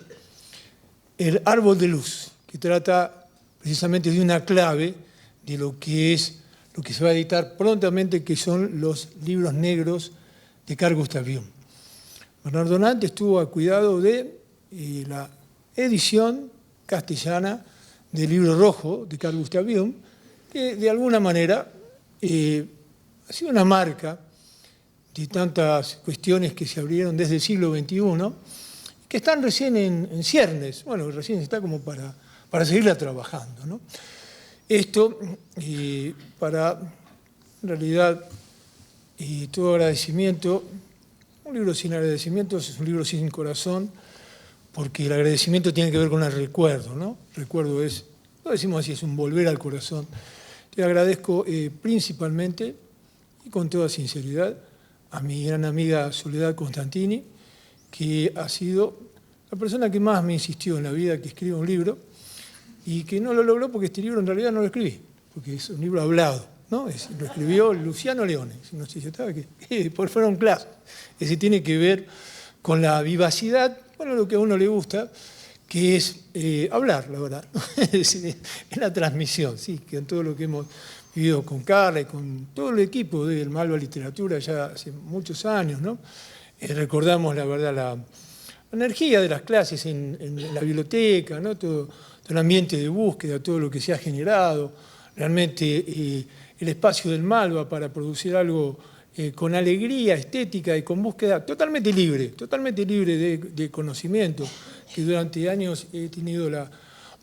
El árbol de luz, que trata precisamente de una clave de lo que se va a editar prontamente, que son los libros negros de Carl Gustav Jung. Bernardo Nantes estuvo a cuidado de la edición castellana del Libro Rojo de Carl Gustav Jung, que de alguna manera ha sido una marca de tantas cuestiones que se abrieron desde el siglo XXI, que están recién en ciernes, bueno, recién está como para seguirla trabajando, ¿no? Esto, para, en realidad, todo agradecimiento, un libro sin agradecimientos es un libro sin corazón, porque el agradecimiento tiene que ver con el recuerdo, ¿no? Recuerdo es, lo decimos así, es un volver al corazón. Te agradezco principalmente y con toda sinceridad a mi gran amiga Soledad Constantini, que ha sido la persona que más me insistió en la vida que escriba un libro y que no lo logró porque este libro en realidad no lo escribí, porque es un libro hablado, ¿no? Lo escribió Luciano Leone, no sé si estaba aquí, por fueron clases. Es decir, tiene que ver con la vivacidad, bueno, lo que a uno le gusta, que es hablar, la verdad, ¿no? Es decir, es la transmisión, sí, que en todo lo que hemos vivido con Carla y con todo el equipo del Malva Literatura ya hace muchos años, ¿no? Recordamos, la verdad, la energía de las clases en la biblioteca, ¿no? Todo el ambiente de búsqueda, todo lo que se ha generado, realmente el espacio del Malva para producir algo con alegría, estética y con búsqueda totalmente libre de conocimiento, que durante años he tenido la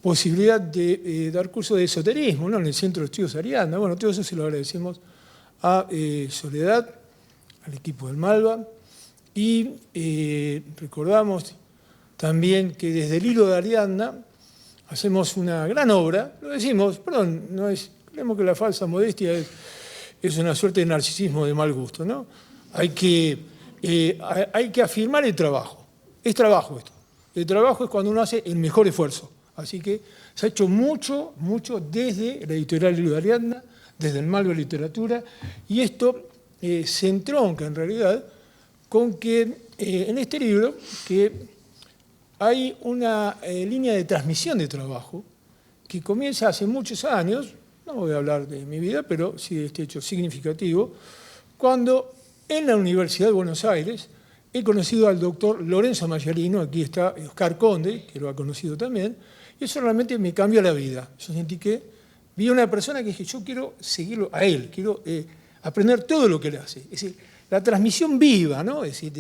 posibilidad de dar cursos de esoterismo, ¿no? En el Centro de Estudios Ariadna. Bueno, todo eso se lo agradecemos a Soledad, al equipo del Malva, y recordamos también que desde el hilo de Ariadna hacemos una gran obra, lo decimos, perdón, no es, creemos que la falsa modestia es una suerte de narcisismo de mal gusto, ¿no? Hay que afirmar el trabajo, es trabajo esto, el trabajo es cuando uno hace el mejor esfuerzo. Así que se ha hecho mucho desde la editorial Hilo de Ariadna, desde el Malva Literatura, y esto se entronca en realidad con que en este libro que hay una línea de transmisión de trabajo que comienza hace muchos años, no voy a hablar de mi vida, pero sí de este hecho significativo, cuando en la Universidad de Buenos Aires he conocido al doctor Lorenzo Mayarino, aquí está Oscar Conde, que lo ha conocido también, y eso realmente me cambió la vida. Yo sentí que vi a una persona que dije, yo quiero seguirlo a él, quiero aprender todo lo que él hace. Es decir, la transmisión viva, ¿no? Es decir,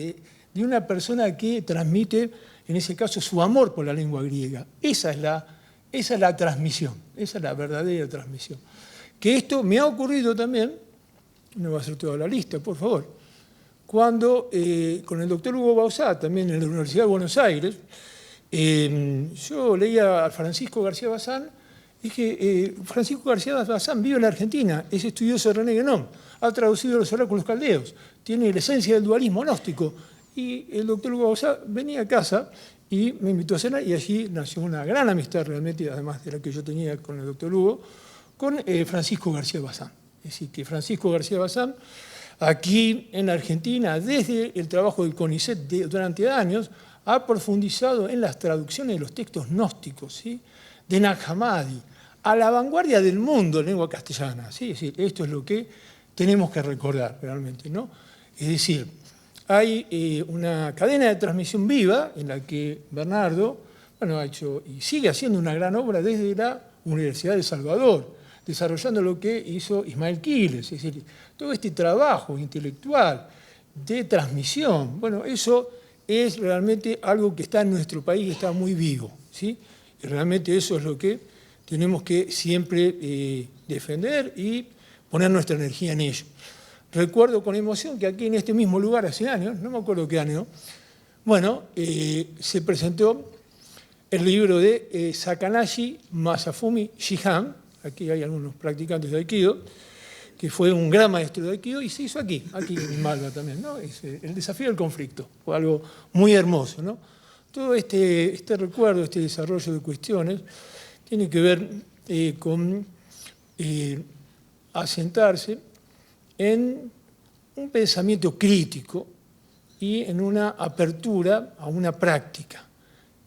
de una persona que transmite, en ese caso, su amor por la lengua griega. Esa es la transmisión, esa es la verdadera transmisión. Que esto me ha ocurrido también, no va a ser toda la lista, por favor, cuando con el doctor Hugo Bauzá, también en la Universidad de Buenos Aires, yo leía a Francisco García Bazán, dije, Francisco García Bazán vive en la Argentina, es estudioso de René Guénon, ha traducido los oráculos caldeos, tiene la esencia del dualismo gnóstico, y el doctor Hugo Bauzá venía a casa y me invitó a cenar, y allí nació una gran amistad realmente, además de la que yo tenía con el doctor Hugo, con Francisco García Bazán. Es decir, que Francisco García Bazán, aquí en la Argentina, desde el trabajo del CONICET durante años, ha profundizado en las traducciones de los textos gnósticos, ¿sí? De Nag Hammadi, a la vanguardia del mundo en lengua castellana, ¿sí? Es decir, esto es lo que tenemos que recordar realmente, ¿no? Es decir, hay una cadena de transmisión viva en la que Bernardo, bueno, ha hecho y sigue haciendo una gran obra desde la Universidad de Salvador, desarrollando lo que hizo Ismael Quiles, es decir, todo este trabajo intelectual de transmisión, bueno, eso es realmente algo que está en nuestro país y está muy vivo, ¿sí? Y realmente eso es lo que tenemos que siempre defender y poner nuestra energía en ello. Recuerdo con emoción que aquí en este mismo lugar hace años, no me acuerdo qué año, bueno, se presentó el libro de Sakanashi Masafumi Shihan, aquí hay algunos practicantes de Aikido, que fue un gran maestro de Aikido y se hizo aquí en Malva también, ¿no? El desafío del conflicto, fue algo muy hermoso, ¿no? Todo este recuerdo, este desarrollo de cuestiones, tiene que ver con asentarse en un pensamiento crítico y en una apertura a una práctica,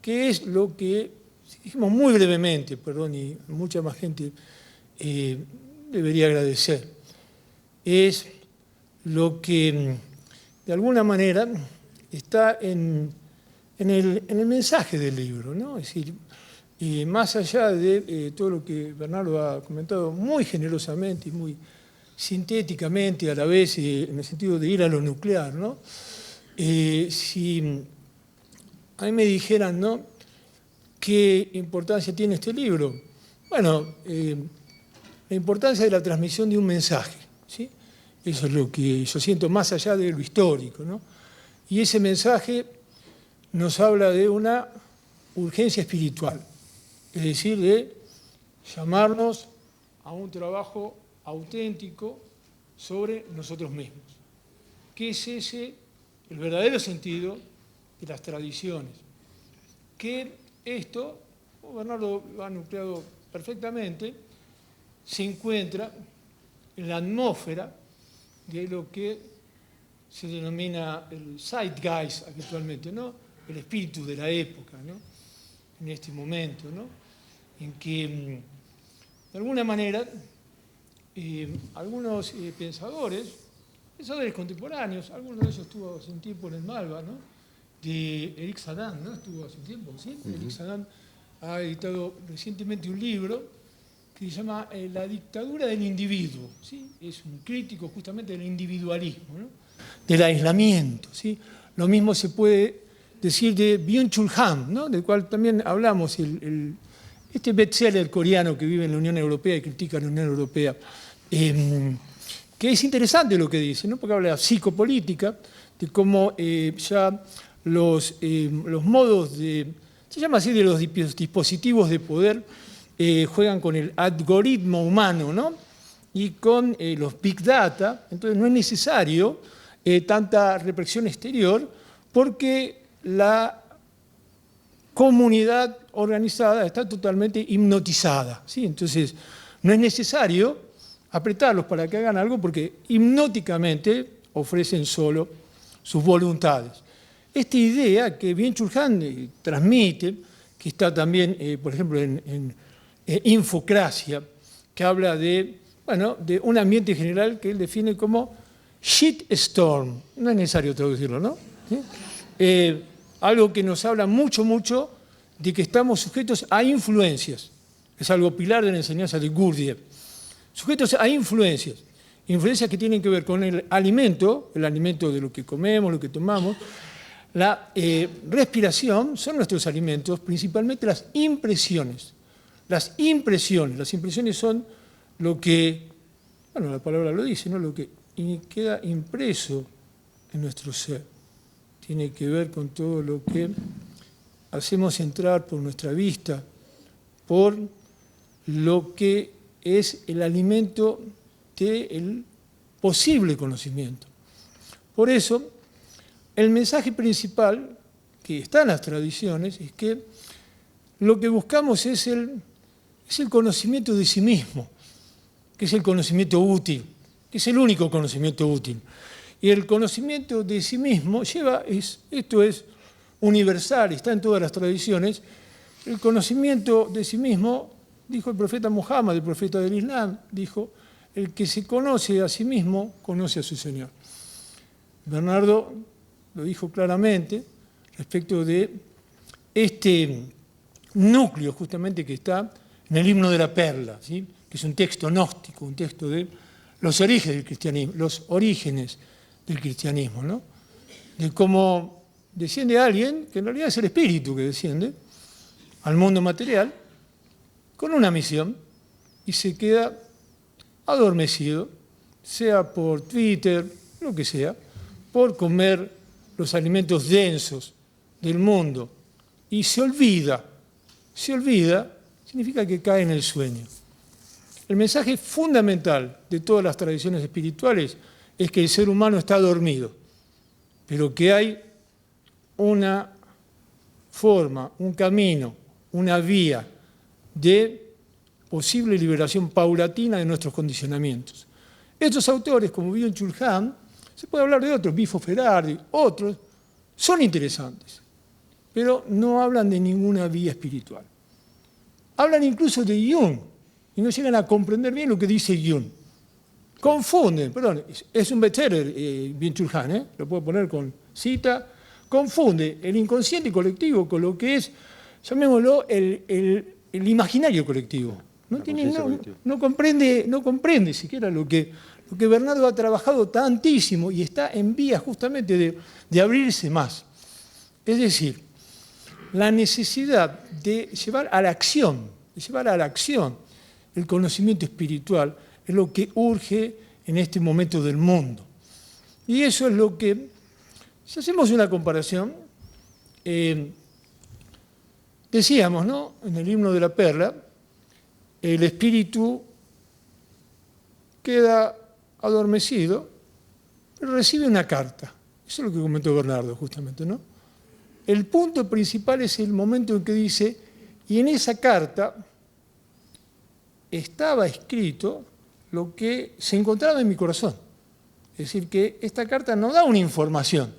que es lo que, dijimos muy brevemente, perdón, y mucha más gente debería agradecer, es lo que de alguna manera está en el mensaje del libro, ¿no? Es decir, más allá de todo lo que Bernardo ha comentado muy generosamente y muy sintéticamente a la vez, en el sentido de ir a lo nuclear, ¿no? Si a mí me dijeran, ¿no?, ¿qué importancia tiene este libro? Bueno, la importancia de la transmisión de un mensaje, ¿sí? Eso es lo que yo siento más allá de lo histórico, ¿no? Y ese mensaje nos habla de una urgencia espiritual, es decir, de llamarnos a un trabajo auténtico sobre nosotros mismos. ¿Qué es ese el verdadero sentido de las tradiciones? Que esto, Bernardo lo ha nucleado perfectamente, se encuentra en la atmósfera de lo que se denomina el Zeitgeist habitualmente, ¿no?, el espíritu de la época, ¿no?, en este momento, ¿no?, en que de alguna manera algunos pensadores contemporáneos, algunos de ellos estuvo hace un tiempo en el Malva, ¿no?, de Eric Sagan, ¿no?, estuvo hace un tiempo, ¿sí? Eric Sagan ha editado recientemente un libro que se llama La dictadura del individuo, ¿sí? Es un crítico justamente del individualismo, ¿no?, del aislamiento, ¿sí? Lo mismo se puede decir de Byung-Chul Han, ¿no?, del cual también hablamos, este bestseller coreano que vive en la Unión Europea y critica a la Unión Europea, que es interesante lo que dice, ¿no?, porque habla de psicopolítica, de cómo ya los modos se llama así, de los dispositivos de poder, juegan con el algoritmo humano, ¿no?, y con los big data. Entonces no es necesario tanta represión exterior, porque la comunidad organizada está totalmente hipnotizada, ¿sí? Entonces no es necesario apretarlos para que hagan algo, porque hipnóticamente ofrecen solo sus voluntades. Esta idea que Byung-Chul Han transmite, que está también, por ejemplo, en Infocracia, que habla de un ambiente general que él define como shitstorm. No es necesario traducirlo, ¿no? ¿Sí? Algo que nos habla mucho de que estamos sujetos a influencias. Es algo pilar de la enseñanza de Gurdjieff. Sujetos a influencias. Influencias que tienen que ver con el alimento de lo que comemos, lo que tomamos. La respiración son nuestros alimentos, principalmente las impresiones. Las impresiones son lo que, la palabra lo dice, ¿no?, lo que queda impreso en nuestro ser. Tiene que ver con todo lo que hacemos entrar por nuestra vista, por lo que es el alimento del posible conocimiento. Por eso, el mensaje principal que está en las tradiciones es que lo que buscamos es el conocimiento de sí mismo, que es el conocimiento útil, que es el único conocimiento útil. Y el conocimiento de sí mismo esto es universal, está en todas las tradiciones. El conocimiento de sí mismo, dijo el profeta Muhammad, el profeta del Islam, dijo: el que se conoce a sí mismo, conoce a su Señor. Bernardo lo dijo claramente respecto de este núcleo justamente que está en el himno de la perla, ¿sí?, que es un texto gnóstico, un texto de los orígenes del cristianismo, ¿no?, de cómo desciende alguien, que en realidad es el espíritu que desciende al mundo material, con una misión, y se queda adormecido, sea por Twitter, lo que sea, por comer los alimentos densos del mundo, y se olvida, significa que cae en el sueño. El mensaje fundamental de todas las tradiciones espirituales es que el ser humano está dormido, pero que hay una forma, un camino, una vía de posible liberación paulatina de nuestros condicionamientos. Estos autores, como Byung-Chul Han, se puede hablar de otros, Bifo Ferrari, otros, son interesantes, pero no hablan de ninguna vía espiritual. Hablan incluso de Jung, y no llegan a comprender bien lo que dice Jung. Confunden, es un bestseller, Byung-Chul Han, lo puedo poner con cita, confunde el inconsciente colectivo con lo que es llamémoslo, el imaginario colectivo. No comprende siquiera lo que Bernardo ha trabajado tantísimo y está en vías justamente de abrirse más. Es decir, la necesidad de llevar a la acción el conocimiento espiritual es lo que urge en este momento del mundo. Y eso es lo que, si hacemos una comparación, decíamos, ¿no?, en el himno de la Perla, el espíritu queda adormecido, pero recibe una carta. Eso es lo que comentó Bernardo justamente, ¿no? El punto principal es el momento en que dice, y en esa carta estaba escrito lo que se encontraba en mi corazón. Es decir, que esta carta no da una información,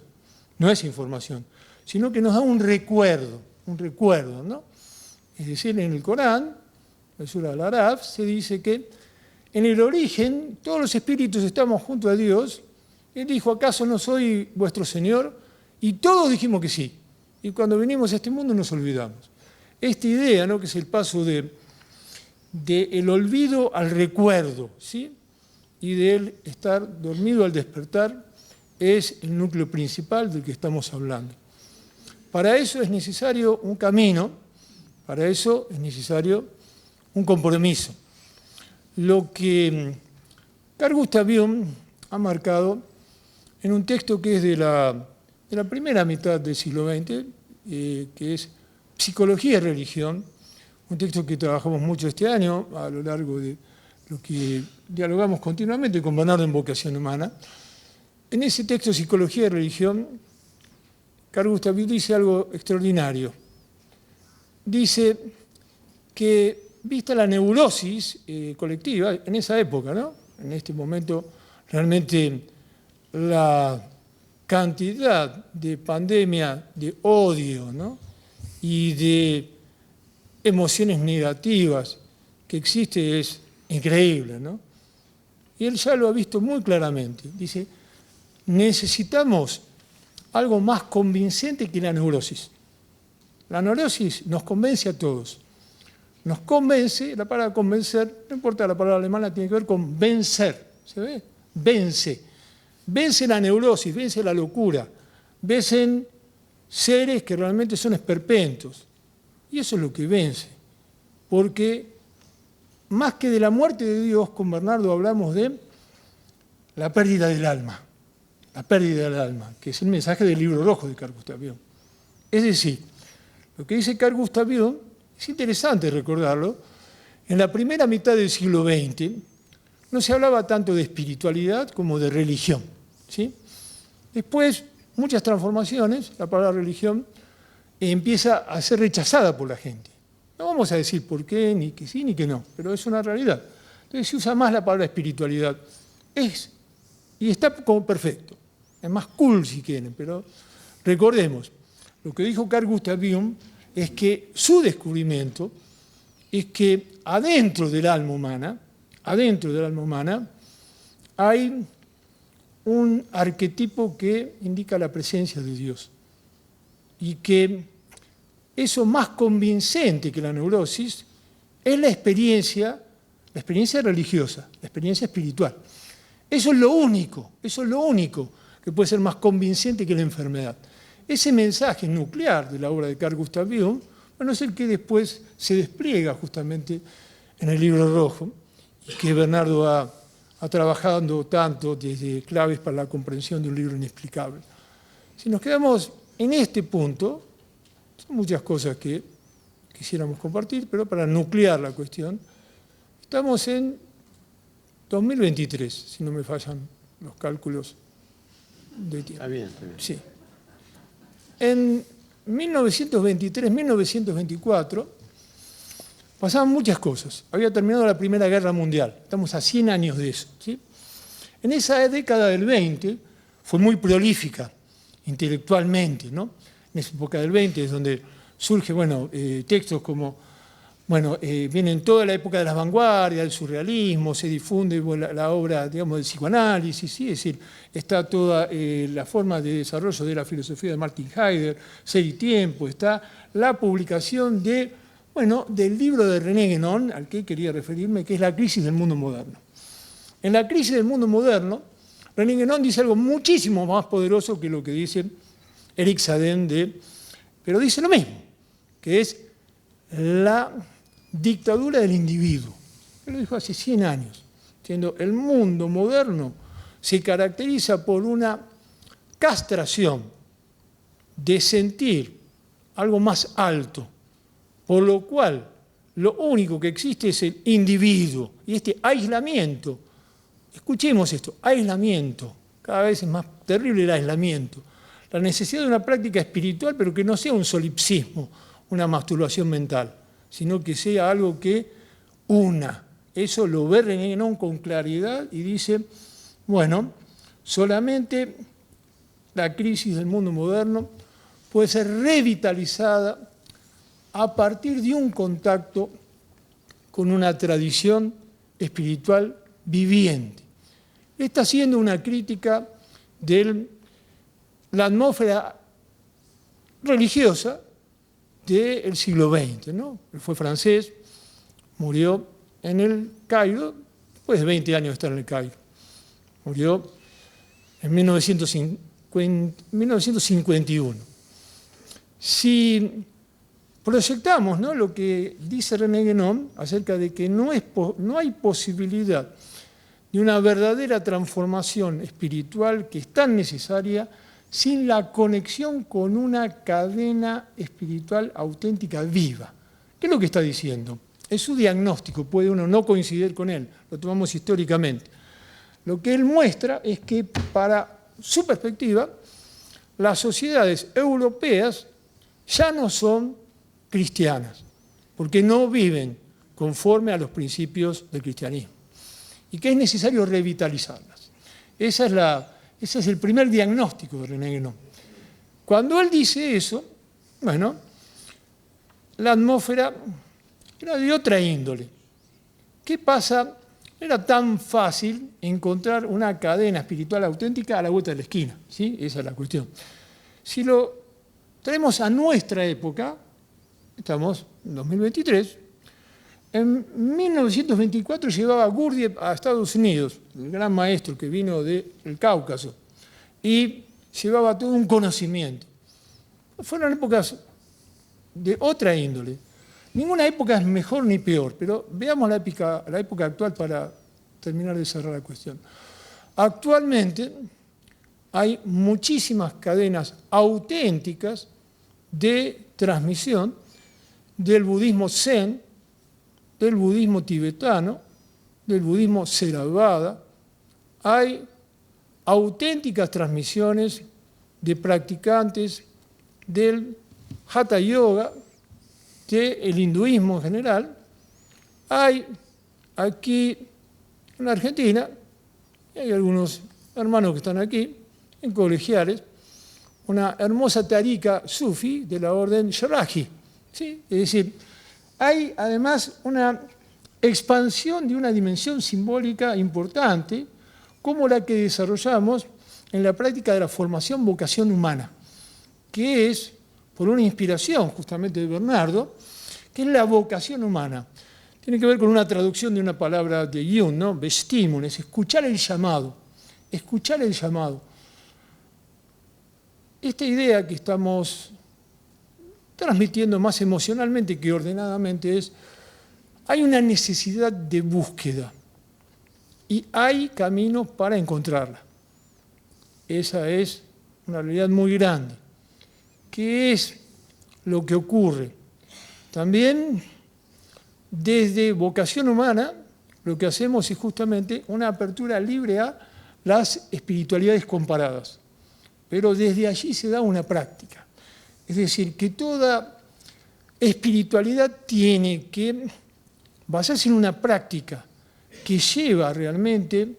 no es información, sino que nos da un recuerdo, ¿no? Es decir, en el Corán, en el Surah Al-Araf, se dice que en el origen todos los espíritus estamos junto a Dios. Él dijo, ¿acaso no soy vuestro Señor? Y todos dijimos que sí. Y cuando venimos a este mundo nos olvidamos. Esta idea, ¿no?, que es el paso del olvido al recuerdo, ¿sí?, y de él estar dormido al despertar, es el núcleo principal del que estamos hablando. Para eso es necesario un camino, para eso es necesario un compromiso. Lo que Carl Gustav Jung ha marcado en un texto que es de la primera mitad del siglo XX, que es Psicología y Religión, un texto que trabajamos mucho este año a lo largo de lo que dialogamos continuamente con Bernardo en Vocación Humana. En ese texto, Psicología y Religión, Carl Gustav Jung dice algo extraordinario. Dice que, vista la neurosis colectiva, en esa época, ¿no?, en este momento, realmente la cantidad de pandemia, de odio, ¿no?, y de emociones negativas que existe es increíble, ¿no? Y él ya lo ha visto muy claramente. Dice, necesitamos algo más convincente que la neurosis. La neurosis nos convence a todos. Nos convence, la palabra convencer, no importa la palabra alemana, tiene que ver con vencer. ¿Se ve? Vence. Vence la neurosis, vence la locura. Vencen seres que realmente son esperpentos. Y eso es lo que vence. Porque más que de la muerte de Dios, con Bernardo hablamos de la pérdida del alma. La pérdida del alma, que es el mensaje del Libro Rojo de Carl Gustav Jung. Es decir, lo que dice Carl Gustav Jung, es interesante recordarlo, en la primera mitad del siglo XX no se hablaba tanto de espiritualidad como de religión, ¿sí? Después, muchas transformaciones, la palabra religión empieza a ser rechazada por la gente. No vamos a decir por qué, ni que sí, ni que no, pero es una realidad. Entonces se usa más la palabra espiritualidad. Y está como perfecto. Es más cool si quieren, pero recordemos, lo que dijo Carl Gustav Jung es que su descubrimiento es que adentro del alma humana hay un arquetipo que indica la presencia de Dios. Y que eso más convincente que la neurosis es la experiencia religiosa, la experiencia espiritual. Eso es lo único que puede ser más convincente que la enfermedad. Ese mensaje nuclear de la obra de Carl Gustav Jung, bueno, es el que después se despliega justamente en el Libro Rojo, y que Bernardo ha trabajado tanto desde claves para la comprensión de un libro inexplicable. Si nos quedamos en este punto, son muchas cosas que quisiéramos compartir, pero para nuclear la cuestión, estamos en 2023, si no me fallan los cálculos de tiempo. Está bien, está bien. Sí. En 1923, 1924, pasaban muchas cosas. Había terminado la Primera Guerra Mundial. Estamos a 100 años de eso, ¿sí? En esa década del 20 fue muy prolífica intelectualmente, ¿no? En esa época del 20 es donde surgen, textos como bueno, viene en toda la época de las vanguardias, del surrealismo, se difunde la obra, digamos, del psicoanálisis, ¿sí? Es decir, está toda la forma de desarrollo de la filosofía de Martin Heidegger, Ser y Tiempo, está la publicación del libro de René Guénon, al que quería referirme, que es La crisis del mundo moderno. En La crisis del mundo moderno, René Guénon dice algo muchísimo más poderoso que lo que dice Eric Sadin, pero dice lo mismo, que es la dictadura del individuo. Él lo dijo hace 100 años, diciendo el mundo moderno se caracteriza por una castración de sentir algo más alto, por lo cual lo único que existe es el individuo y este aislamiento. Escuchemos esto, aislamiento, cada vez es más terrible el aislamiento. La necesidad de una práctica espiritual, pero que no sea un solipsismo, una masturbación mental, sino que sea algo que una. Eso lo ve René Guénon con claridad y dice, bueno, solamente la crisis del mundo moderno puede ser revitalizada a partir de un contacto con una tradición espiritual viviente. Está haciendo una crítica de la atmósfera religiosa del siglo XX, ¿no? Él fue francés, murió en el Cairo, después de 20 años de estar en el Cairo. Murió en 1951. Si proyectamos, ¿no?, lo que dice René Guénon acerca de que no hay posibilidad de una verdadera transformación espiritual que es tan necesaria sin la conexión con una cadena espiritual auténtica viva. ¿Qué es lo que está diciendo? Es su diagnóstico, puede uno no coincidir con él, lo tomamos históricamente. Lo que él muestra es que, para su perspectiva, las sociedades europeas ya no son cristianas, porque no viven conforme a los principios del cristianismo, y que es necesario revitalizarlas. Ese es el primer diagnóstico de René Guénon. Cuando él dice eso, bueno, la atmósfera era de otra índole. ¿Qué pasa? No era tan fácil encontrar una cadena espiritual auténtica a la vuelta de la esquina, ¿sí? Esa es la cuestión. Si lo traemos a nuestra época, estamos en 2023, en 1924 llegaba Gurdjieff a Estados Unidos, el gran maestro que vino del Cáucaso, y llevaba todo un conocimiento. Fueron épocas de otra índole. Ninguna época es mejor ni peor, pero veamos la época actual para terminar de cerrar la cuestión. Actualmente hay muchísimas cadenas auténticas de transmisión del budismo zen, del budismo tibetano, del budismo theravada. Hay auténticas transmisiones de practicantes del hatha yoga, del hinduismo en general. Hay aquí en la Argentina, hay algunos hermanos que están aquí, en colegiales, una hermosa tarika sufi de la orden Sharaji, ¿sí? Es decir, hay además una expansión de una dimensión simbólica importante, como la que desarrollamos en la práctica de la formación vocación humana, que es por una inspiración justamente de Bernardo, que es la vocación humana. Tiene que ver con una traducción de una palabra de Jung, ¿no? Bestimum, es escuchar el llamado. Escuchar el llamado. Esta idea que estamos transmitiendo más emocionalmente que ordenadamente es, hay una necesidad de búsqueda y hay caminos para encontrarla. Esa es una realidad muy grande. ¿Qué es lo que ocurre? También desde vocación humana lo que hacemos es justamente una apertura libre a las espiritualidades comparadas. Pero desde allí se da una práctica. Es decir, que toda espiritualidad tiene que basarse en una práctica que lleva realmente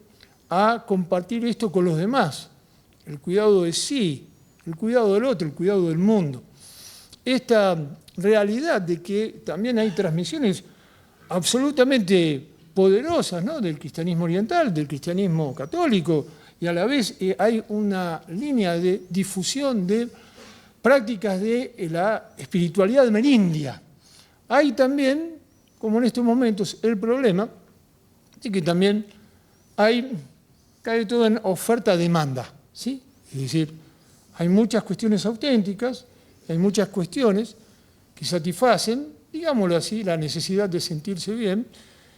a compartir esto con los demás. El cuidado de sí, el cuidado del otro, el cuidado del mundo. Esta realidad de que también hay transmisiones absolutamente poderosas, ¿no?, del cristianismo oriental, del cristianismo católico, y a la vez hay una línea de difusión de prácticas de la espiritualidad merindia. Hay también, como en estos momentos, el problema de que también cae todo en oferta-demanda, ¿sí? Es decir, hay muchas cuestiones auténticas, hay muchas cuestiones que satisfacen, digámoslo así, la necesidad de sentirse bien,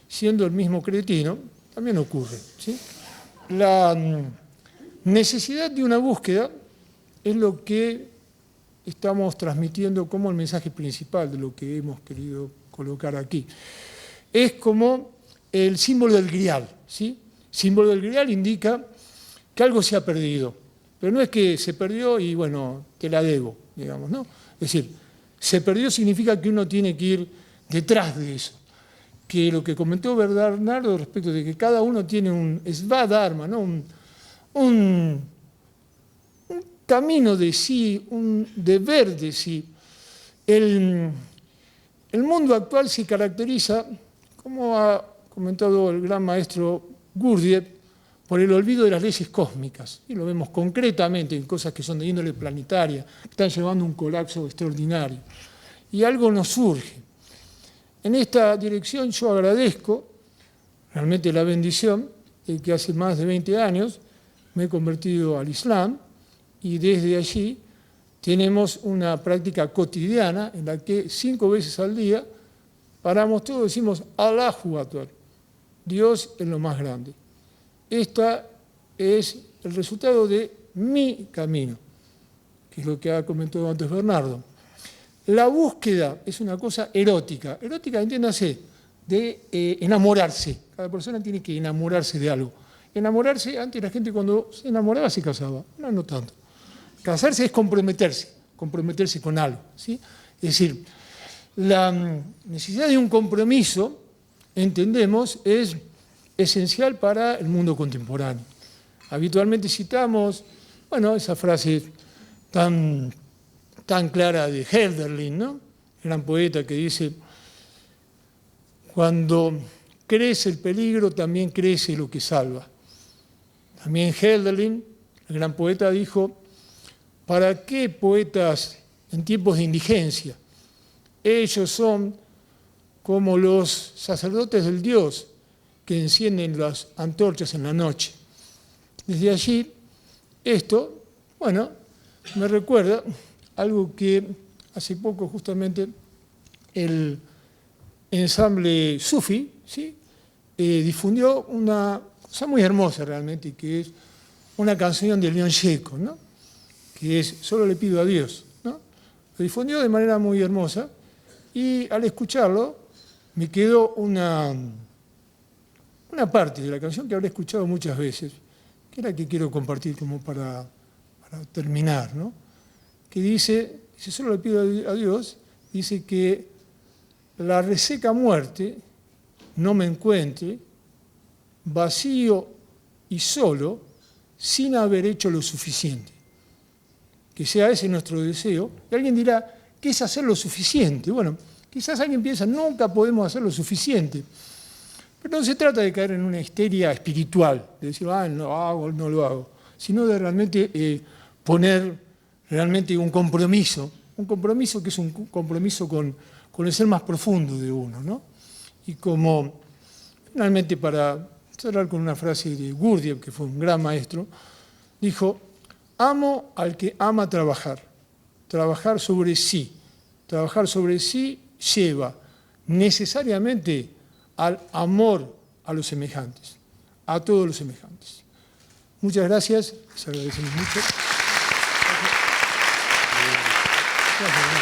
siendo el mismo cretino, también ocurre, ¿sí? La necesidad de una búsqueda es lo que estamos transmitiendo como el mensaje principal de lo que hemos querido colocar aquí. Es como el símbolo del grial, ¿sí? El símbolo del grial indica que algo se ha perdido, pero no es que se perdió y, bueno, te la debo, digamos, ¿no? Es decir, se perdió significa que uno tiene que ir detrás de eso. Que lo que comentó Bernardo respecto de que cada uno tiene un svadharma, ¿no?, un camino de sí, un deber de sí. El mundo actual se caracteriza, como ha comentado el gran maestro Gurdjieff, por el olvido de las leyes cósmicas. Y lo vemos concretamente en cosas que son de índole planetaria, que están llevando a un colapso extraordinario. Y algo nos surge. En esta dirección yo agradezco realmente la bendición de que hace más de 20 años me he convertido al Islam, y desde allí tenemos una práctica cotidiana en la que 5 veces al día paramos todos y decimos Allahu Akbar, Dios es lo más grande. Este es el resultado de mi camino, que es lo que ha comentado antes Bernardo. La búsqueda es una cosa erótica. Erótica, entiéndase, de enamorarse. Cada persona tiene que enamorarse de algo. Enamorarse, antes la gente cuando se enamoraba se casaba, no tanto. Casarse es comprometerse con algo, ¿sí? Es decir, la necesidad de un compromiso, entendemos, es esencial para el mundo contemporáneo. Habitualmente citamos, bueno, esa frase tan clara de Hölderlin, ¿no?, gran poeta, que dice: cuando crece el peligro, también crece lo que salva. También Hölderlin, el gran poeta, dijo: ¿para qué poetas en tiempos de indigencia? Ellos son como los sacerdotes del Dios que encienden las antorchas en la noche. Desde allí, esto, bueno, me recuerda algo que hace poco justamente el ensamble Sufi, ¿sí?, difundió una cosa muy hermosa realmente, que es una canción de León Gieco, ¿no?, que es Solo le pido a Dios, ¿no? Lo difundió de manera muy hermosa y al escucharlo me quedó una parte de la canción que habré escuchado muchas veces, que es la que quiero compartir como para terminar, ¿no?, que dice, solo le pido a Dios, dice que la reseca muerte no me encuentre vacío y solo sin haber hecho lo suficiente. Que sea ese nuestro deseo. Y alguien dirá, ¿qué es hacer lo suficiente? Bueno, quizás alguien piensa, nunca podemos hacer lo suficiente. Pero no se trata de caer en una histeria espiritual, de decir, no lo hago, sino de realmente poner realmente un compromiso que es un compromiso con el ser más profundo de uno, ¿no? Y como, finalmente, para cerrar con una frase de Gurdjieff, que fue un gran maestro, dijo: amo al que ama trabajar sobre sí. Trabajar sobre sí lleva necesariamente al amor a los semejantes, a todos los semejantes. Muchas gracias, les agradecemos mucho. Gracias.